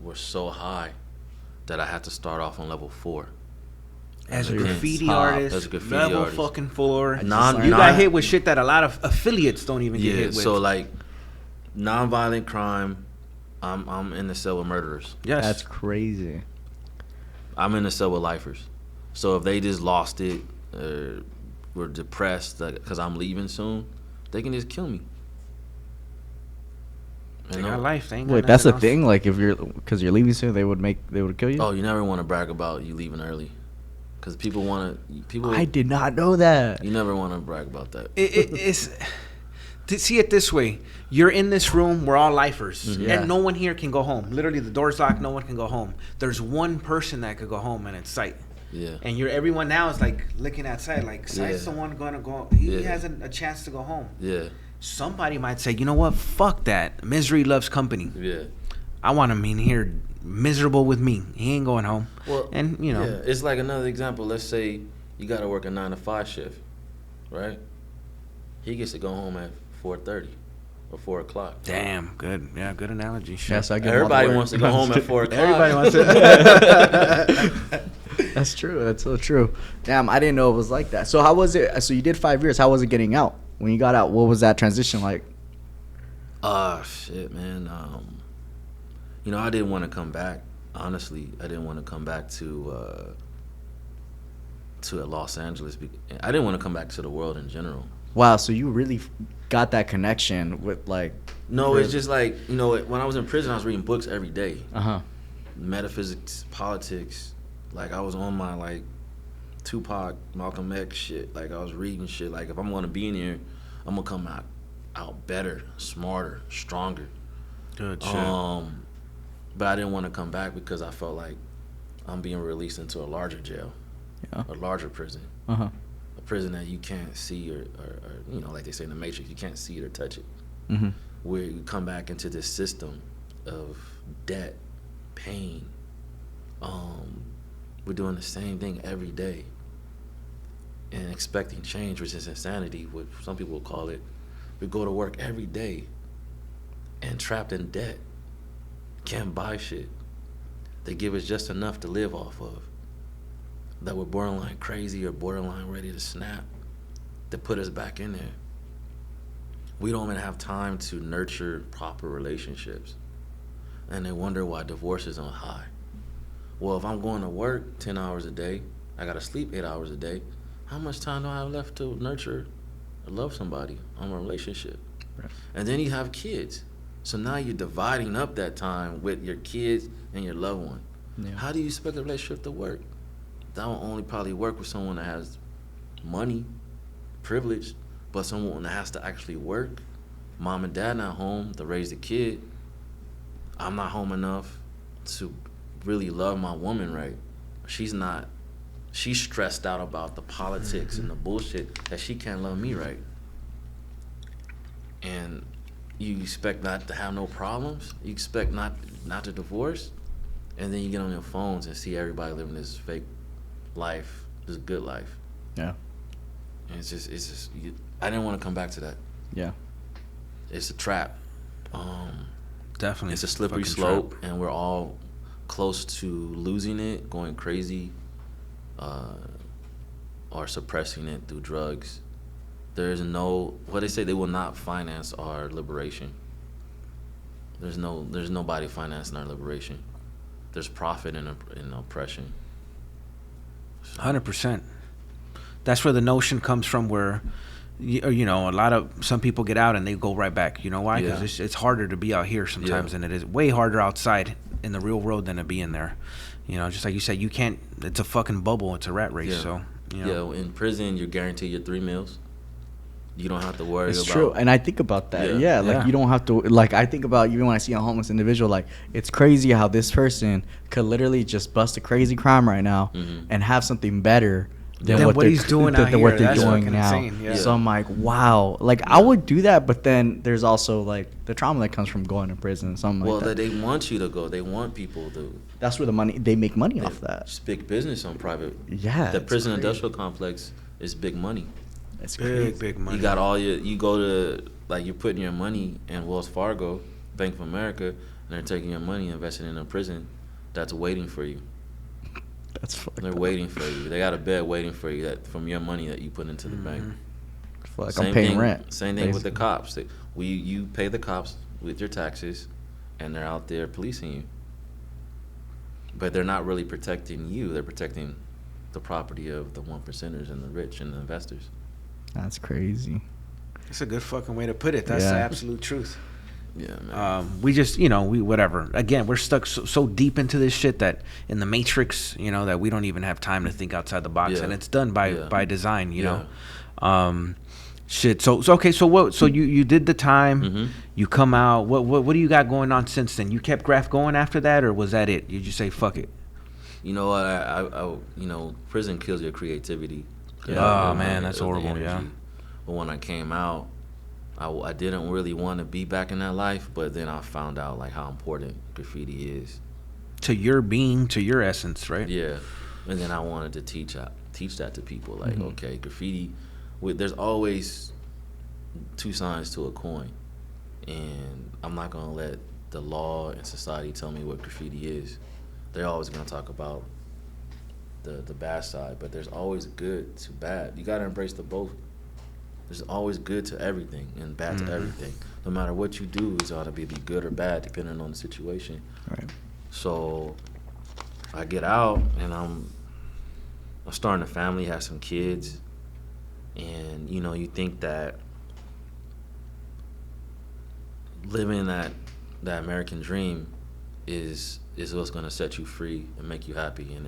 were so high that I had to start off on level 4. As a You're graffiti top. artist, As a graffiti level artist. fucking 4. You Non- got hit with shit that a lot of affiliates don't even get Yeah. hit with. So like, nonviolent crime, I'm in the cell with murderers. yes. That's crazy. I'm in the cell with lifers. So if they just lost it, were depressed because I'm leaving soon, they can just kill me. They You got know? life. They ain't got Wait, that's the nothing else. thing. Like, if because you're leaving soon, they would kill you. Oh, you never want to brag about you leaving early, because people want to. I did not know that. You never want to brag about that. It's to see it this way. You're in this room. We're all lifers, Yeah. and no one here can go home. Literally, the door's locked. No one can go home. There's one person that could go home, and it's Sight. Yeah. And everyone now is like looking at Sight, like Sight's Yeah. the one going to go. He Yeah. has a chance to go home. Yeah. Somebody might say, you know what? Fuck that. Misery loves company. Yeah. I want him in here miserable with me. He ain't going home. Well, and yeah, it's like another example. Let's say You got to work a 9 to 5 shift, right? He gets to go home at 4:30 or 4 o'clock. Damn, good. Yeah, good analogy. Shit. Yes, I get Everybody wants to go home at 4 o'clock. Everybody wants to. That's true. That's so true. Damn, I didn't know it was like that. So how was it? So you did 5 years. How was it getting out? When you got out, what was that transition like? Shit, man. I didn't want to come back. Honestly, I didn't want to come back to Los Angeles. I didn't want to come back to the world in general. Wow, so you really got that connection with like... No, it's just like, when I was in prison, I was reading books every day. Uh-huh. Metaphysics, politics. Like, I was on my, like, Tupac, Malcolm X shit. Like, I was reading shit. Like, if I'm going to be in here, I'm going to come out better, smarter, stronger. Good shit. But I didn't want to come back because I felt like I'm being released into a larger jail, a larger prison. Uh-huh. A prison that you can't see or like they say in the Matrix, you can't see it or touch it. Mm-hmm. Where you come back into this system of debt, pain. We're doing the same thing every day and expecting change, which is insanity, what some people will call it. We go to work every day and trapped in debt. Can't buy shit. They give us just enough to live off of. That we're borderline crazy or borderline ready to snap, to put us back in there. We don't even have time to nurture proper relationships. And they wonder why divorce is on high. Well, if I'm going to work 10 hours a day, I gotta sleep 8 hours a day, how much time do I have left to nurture or love somebody on a relationship? Right. And then you have kids. So now you're dividing up that time with your kids and your loved one. Yeah. How do you expect a relationship to work? That will only probably work with someone that has money, privilege, but someone that has to actually work. Mom and dad not home to raise the kid. I'm not home enough to really love my woman right. She's stressed out about the politics and the bullshit that she can't love me right. And you expect not to have no problems? You expect not to divorce? And then you get on your phones and see everybody living this fake life, this good life. Yeah. And it's just I didn't want to come back to that. Yeah. It's a trap. Definitely. It's a slippery fucking slope, trap. and we're all close to losing it, going crazy, or suppressing it through drugs. There's what they say, they will not finance our liberation. There's nobody financing our liberation. There's profit in oppression. 100%. That's where the notion comes from, where some people get out and they go right back. You know why? Because it's harder to be out here sometimes than it is. Way harder outside in the real world than to be in there. Just like you said, you can't. It's a fucking bubble. It's a rat race. So in prison you're guaranteed your 3 meals. You don't have to worry about. It's true, and I think about that. Yeah. Like you don't have to. Like I think about even when I see a homeless individual, like it's crazy how this person could literally just bust a crazy crime right now and have something better than what he's doing out than here. what they're That's doing fucking now. insane. Yeah. So I'm like, wow. Like I would do that, but then there's also like the trauma that comes from going to prison and something like that. Well, they want you to go. They want people to. That's where they make money off that. It's big business on private. Yeah. The prison industrial complex is big money. It's crazy. Big money. You got you go to, like, you're putting your money in Wells Fargo, Bank of America, and they're taking your money and investing in a prison that's waiting for you. That's fucked They're up. waiting for you. They got a bed waiting for you from your money that you put into the bank. Like I'm paying rent. Same thing with the cops. You pay the cops with your taxes, and they're out there policing you. But they're not really protecting you. They're protecting the property of the 1%ers and the rich and the investors. That's crazy. That's a good fucking way to put it. That's the absolute truth. Yeah, man. We just, whatever. Again, we're stuck so deep into this shit that in the Matrix, that we don't even have time to think outside the box, and it's done by design, you know. Shit. So okay. So what? So you did the time. You come out. What do you got going on since then? You kept graph going after that, or was that it? You just say fuck it? You know what? I prison kills your creativity. Oh man, that's horrible. Yeah. But when I came out, I didn't really want to be back in that life, but then I found out like how important graffiti is to your being, to your essence, right? Yeah. And then I wanted to teach teach that to people. Like, okay, graffiti, there's always two sides to a coin, and I'm not gonna let the law and society tell me what graffiti is. They're always gonna talk about the bad side, but there's always good to bad. You gotta embrace the both. There's always good to everything and bad to everything. No matter what you do, it's ought to be good or bad depending on the situation. Right. So I get out and I'm starting a family, have some kids, and you know, you think that living that American dream is what's gonna set you free and make you happy, and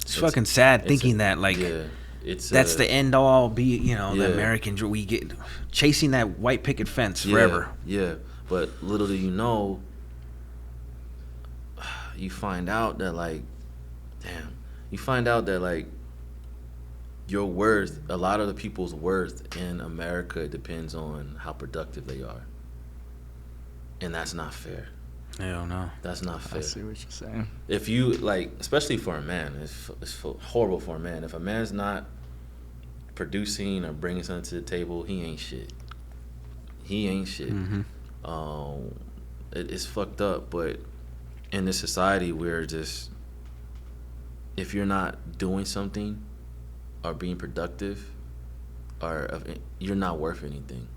it's fucking sad thinking that, like, yeah, that's the end all be, you know, the American dream. We get chasing that white picket fence forever. Yeah, but little do you know, you find out that your worth, a lot of the people's worth in America depends on how productive they are. And that's not fair. Hell no. That's not fair. I see what you're saying. If you, like, especially for a man, it's horrible for a man. If a man's not producing or bringing something to the table, he ain't shit. He ain't shit. It's fucked up, but in this society, we're just, if you're not doing something or being productive, you're not worth anything.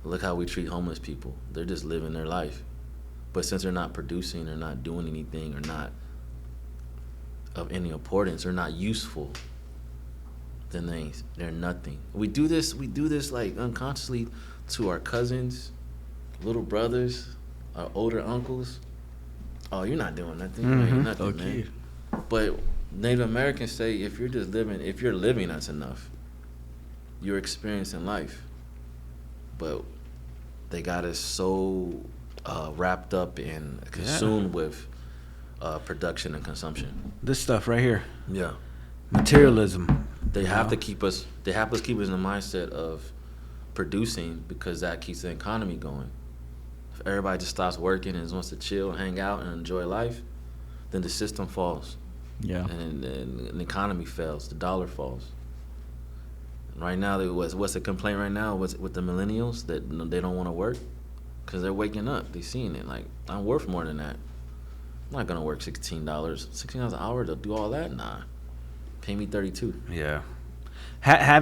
Look how we treat homeless people. They're just living their life. But since they're not producing or not doing anything or not of any importance or not useful, then they're nothing. We do this like unconsciously to our cousins, little brothers, our older uncles. Oh, you're not doing nothing. You ain't nothing, Okay. man. But Native Americans say if you're living, that's enough. You're experiencing life. But they got us so wrapped up and consumed with production and consumption. This stuff right here. Yeah. Materialism. They have to keep us in the mindset of producing, because that keeps the economy going. If everybody just stops working and just wants to chill, hang out, and enjoy life, then the system falls. Yeah. And the economy fails. The dollar falls. Right now, what's the complaint right now with the millennials? That they don't want to work because they're waking up. They're seeing it. Like, I'm worth more than that. I'm not going to work $16 an hour to do all that? Nah. Pay me $32. Yeah.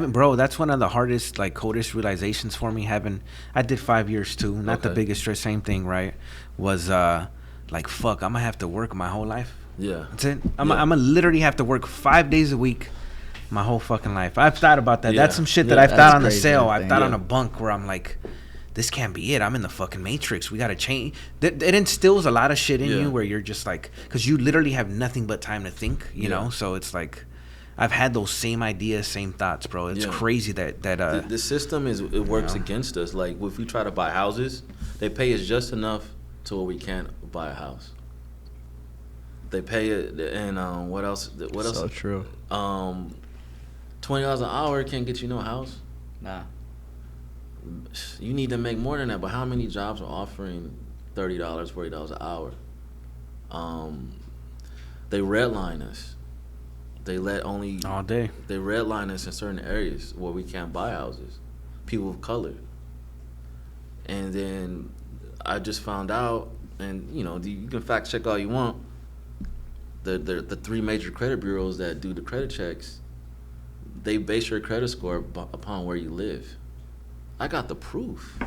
Bro, that's one of the hardest, like, coldest realizations for me. I did 5 years too. Not the biggest stress, same thing, right? Was like, fuck, I'm gonna have to work my whole life. Yeah. That's it. I'm gonna literally have to work 5 days a week my whole fucking life. I've thought about that. Yeah. That's some shit that I've thought on the crazy, cell. I I've think. thought on a bunk where I'm like, this can't be it. I'm in the fucking matrix. We gotta change. It instills a lot of shit in you where you're just like, because you literally have nothing but time to think, you know? So it's like, I've had those same ideas, same thoughts, bro. It's crazy that the system works against us. Like, if we try to buy houses, they pay us just enough to where we can't buy a house. They pay it, and what else? So true. $20 an hour can't get you no house. Nah. You need to make more than that. But how many jobs are offering $30, $40 an hour? They redline us. They let only all day. They redline us in certain areas where we can't buy houses. People of color. And then I just found out, and you know, you can fact check all you want. The three major credit bureaus that do the credit checks, they base your credit score upon where you live. I got the proof.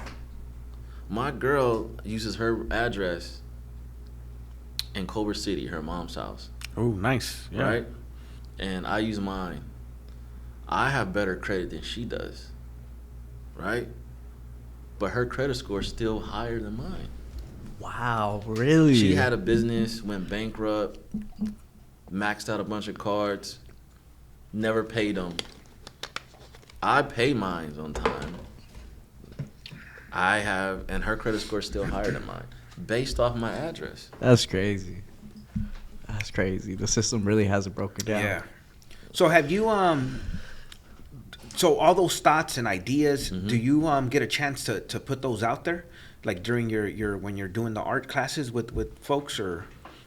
My girl uses her address in Culver City, her mom's house. Oh, nice. Yeah. Right? And I use mine. I have better credit than she does, right? But her credit score is still higher than mine. Wow, really? She had a business, went bankrupt, maxed out a bunch of cards, never paid them. I pay mine on time. And her credit score is still higher than mine, based off my address. That's crazy. That's crazy. The system really has it broken down. Yeah. So have you so all those thoughts and ideas, do you get a chance to put those out there, like during your when you're doing the art classes with folks, or?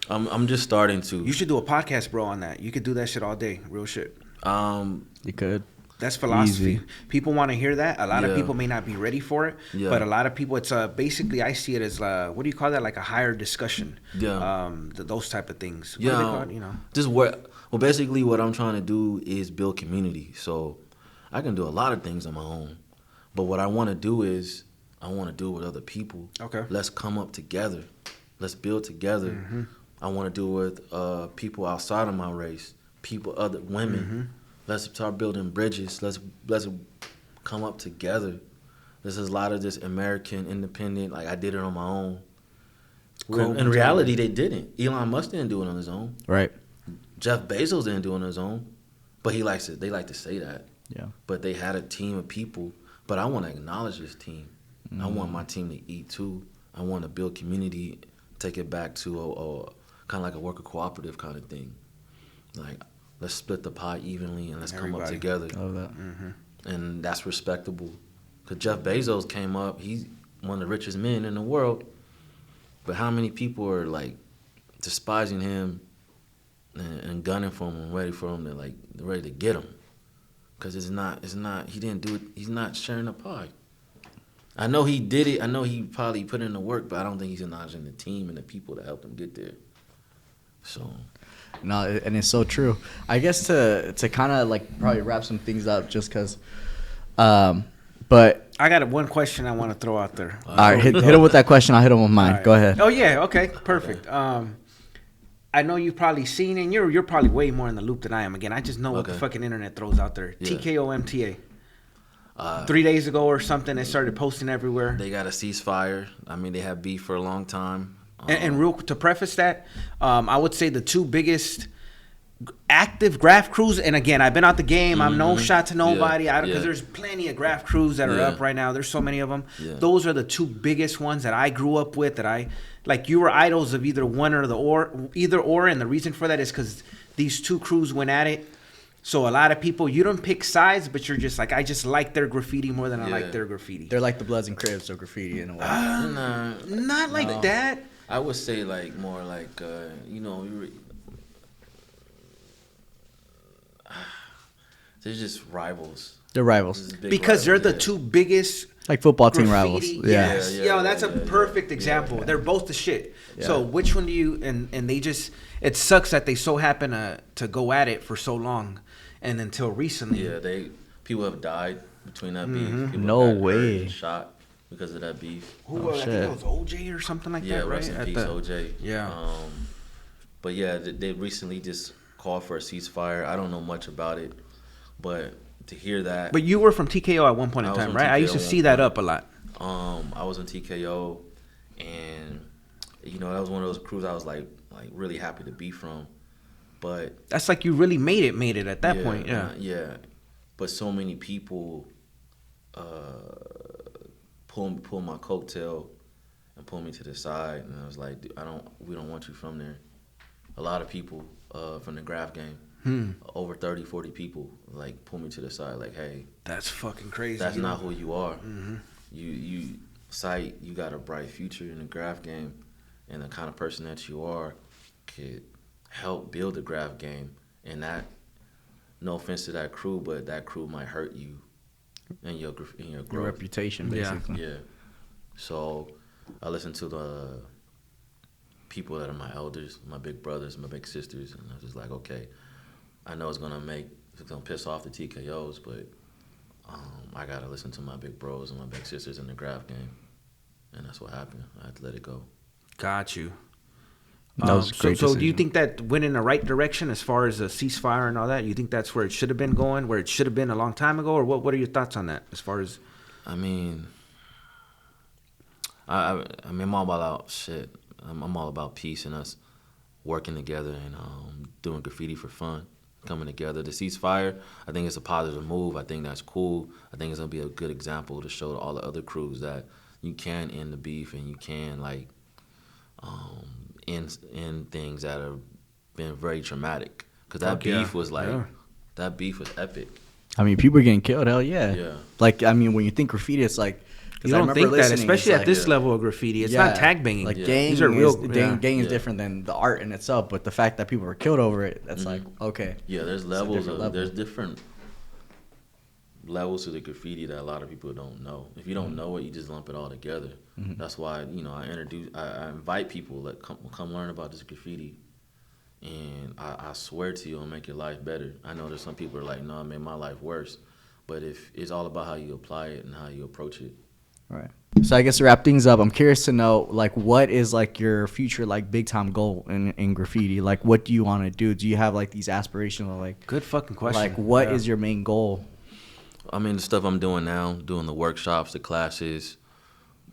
I'm just starting to. You should do a podcast, bro, on that. You could do that shit all day. Real shit. You could. That's philosophy. Easy. People want to hear that. A lot of Yeah. people may not be ready for it, Yeah. but a lot of people, it's basically I see it as what do you call that? Like a higher discussion. Yeah. Those type of things. What Yeah, are they called? You know. just well, basically what I'm trying to do is build community. So I can do a lot of things on my own, but what I want to do is I want to do it with other people. Okay. Let's come up together. Let's build together. Mm-hmm. I want to do it with people outside of my race, other women. Mm-hmm. Let's start building bridges. Let's come up together. This is a lot of this American independent. Like I did it on my own. In reality, they didn't. Elon Musk didn't do it on his own. Right. Jeff Bezos didn't do it on his own. But they like to say that. Yeah. But they had a team of people. But I want to acknowledge this team. I want my team to eat too. I want to build community, take it back to a kind of like a worker cooperative kind of thing. Like, let's split the pie evenly and let's come up together. Love that. Mm-hmm. And that's respectable. Because Jeff Bezos came up, he's one of the richest men in the world. But how many people are like despising him and gunning for him and ready for him to like ready to get him? Because he didn't do it, he's not sharing the pie. I know he did it, I know he probably put in the work, but I don't think he's acknowledging the team and the people that helped him get there. So... No, and it's so true. I guess to kind of like probably wrap some things up just because, but I got one question I want to throw out there. all right, hit him with that question. I'll hit him with mine. Right. Go ahead. Oh yeah, okay, perfect. I know you've probably seen, and you're probably way more in the loop than I am. Again, I just know what the fucking internet throws out there. Yeah. TKO MTA. 3 days ago or something, they started posting everywhere. They got a ceasefire. I mean, they have beef for a long time. And real to preface that, I would say the two biggest active graph crews, and again, I've been out the game. I'm no shot to nobody, because there's plenty of graph crews that are up right now. There's so many of them. Yeah. Those are the two biggest ones that I grew up with. That I like. You were idols of either one or either or, and the reason for that is because these two crews went at it. So a lot of people, you don't pick sides, but you're just like, I just like their graffiti more than I like their graffiti. They're like the Bloods and Crips of graffiti in a way. Not like that. I would say like more like they're just rivals. They're rivals Because they're the two biggest like football team rivals. graffiti. Yeah. Yes. Yeah, That's a perfect example. They're both the shit. So which one do you and they just it sucks that they so happen to go at it for so long and until recently. Yeah, people have died between that beef. People No have got hurt way. and shot because of that beef. Who I think it was OJ or something like Yeah, that, right? rest in peace, OJ. Yeah. But yeah, they recently just called for a ceasefire. I don't know much about it, but to hear that. But you were from TKO at one point in I was time, from right? I TKO used to at see one that point. up a lot. I was in TKO, and that was one of those crews I was like really happy to be from. But That's like you really made it at that point. Yeah. Yeah. But so many people pull my coattail and pull me to the side, and I was like, dude, we don't want you from there. A lot of people from the graph game, over 30, 40 people, like pull me to the side, like, hey, That's fucking crazy. that's not who you are. You got a bright future in the graph game, and the kind of person that you are could help build the graph game. And that, no offense to that crew, but that crew might hurt you in your growth. Your reputation, basically. Yeah. So I listen to the people that are my elders, my big brothers, my big sisters, and I was just like, okay, I know it's gonna piss off the TKOs, but I gotta listen to my big bros and my big sisters in the graph game, and that's what happened. I had to let it go. Got you. That was a great so do you decision. think that went in the right direction as far as the ceasefire and all that? You think that's where it should have been going, where it should have been a long time ago, or what are your thoughts on that as far as? I mean, I'm all about shit. I'm all about peace and us working together and doing graffiti for fun, coming together. The ceasefire, I think it's a positive move. I think that's cool. I think it's gonna be a good example to show to all the other crews that you can end the beef and you can like end things that have been very traumatic. Because that beef was that beef was epic. I mean, people are getting killed. Hell yeah. Yeah. Like, I mean, when you think graffiti, it's like You don't think that, especially at this level of graffiti. It's not tag banging. Like, These are real. Gang is different than the art in itself, but the fact that people were killed over it, that's like, okay. Yeah, there's levels. There's different levels to the graffiti that a lot of people don't know. If you don't know it, you just lump it all together. That's why, you know, I invite people that come learn about this graffiti, and I swear to you, it'll make your life better. I know there's some people who are like, no, it made my life worse, but if it's all about how you apply it and how you approach it. Right. So I guess to wrap things up, I'm curious to know, like, what is like your future, like, big time goal in graffiti? Like, what do you want to do? Do you have like these aspirational, like, good fucking question. Like, what is your main goal? I mean, the stuff I'm doing now, doing the workshops, the classes,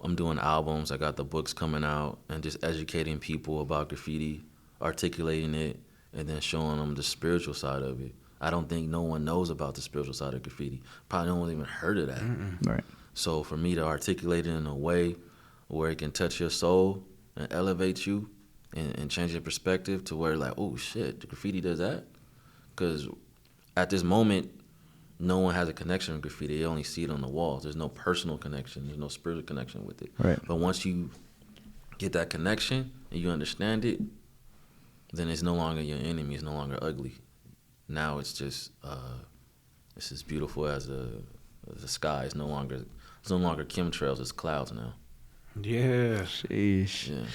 I'm doing albums, I got the books coming out, and just educating people about graffiti, articulating it, and then showing them the spiritual side of it. I don't think no one knows about the spiritual side of graffiti. Probably no one's even heard of that. Right. So for me to articulate it in a way where it can touch your soul and elevate you and change your perspective to where, like, oh shit, the graffiti does that? Because at this moment, no one has a connection with graffiti. They only see it on the walls. There's no personal connection. There's no spiritual connection with it. Right. But once you get that connection and you understand it, then it's no longer your enemy. It's no longer ugly. Now it's just it's as beautiful as the sky. It's no longer chemtrails. It's clouds now. Yeah. Sheesh. Yeah.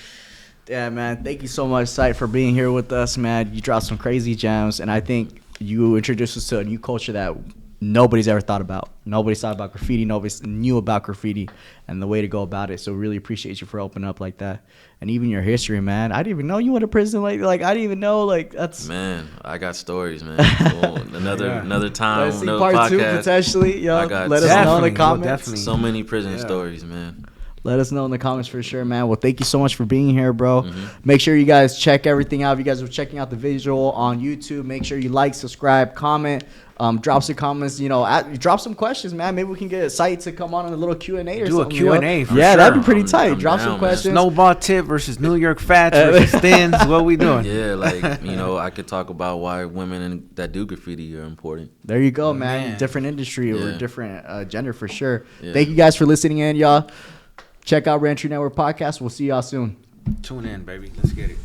Yeah, man. Thank you so much, Sight, for being here with us, man. You dropped some crazy gems, and I think you introduced us to a new culture that nobody's ever thought about. Nobody's thought about graffiti. Nobody knew about graffiti and the way to go about it. So really appreciate you for opening up like that. And even your history, man. I didn't even know you went to prison. Like I didn't even know. Like, that's, man. I got stories, man. Well, another time, let's see another part podcast. 2 potentially. Yo, I got let us know in the comments. Definitely. So many prison stories, man. Let us know in the comments for sure, man. Well, thank you so much for being here, bro. Make sure you guys check everything out. If you guys are checking out the visual on YouTube, make sure you like, subscribe, comment, drop some comments. You know, drop some questions, man. Maybe we can get a Site to come on a little Q&A or Do something. a Q&A for yeah, sure. that'd be pretty tight. I'm Drop down, some man. questions. Snowball tip versus New York Fats versus Thins. What we doing? Yeah, like, you know, I could talk about why women that do graffiti are important. There you go, man. Man. Different industry or Yeah. different gender for sure. Yeah. Thank you guys for listening in, y'all. Check out Reentry Network Podcast. We'll see y'all soon. Tune in, baby. Let's get it.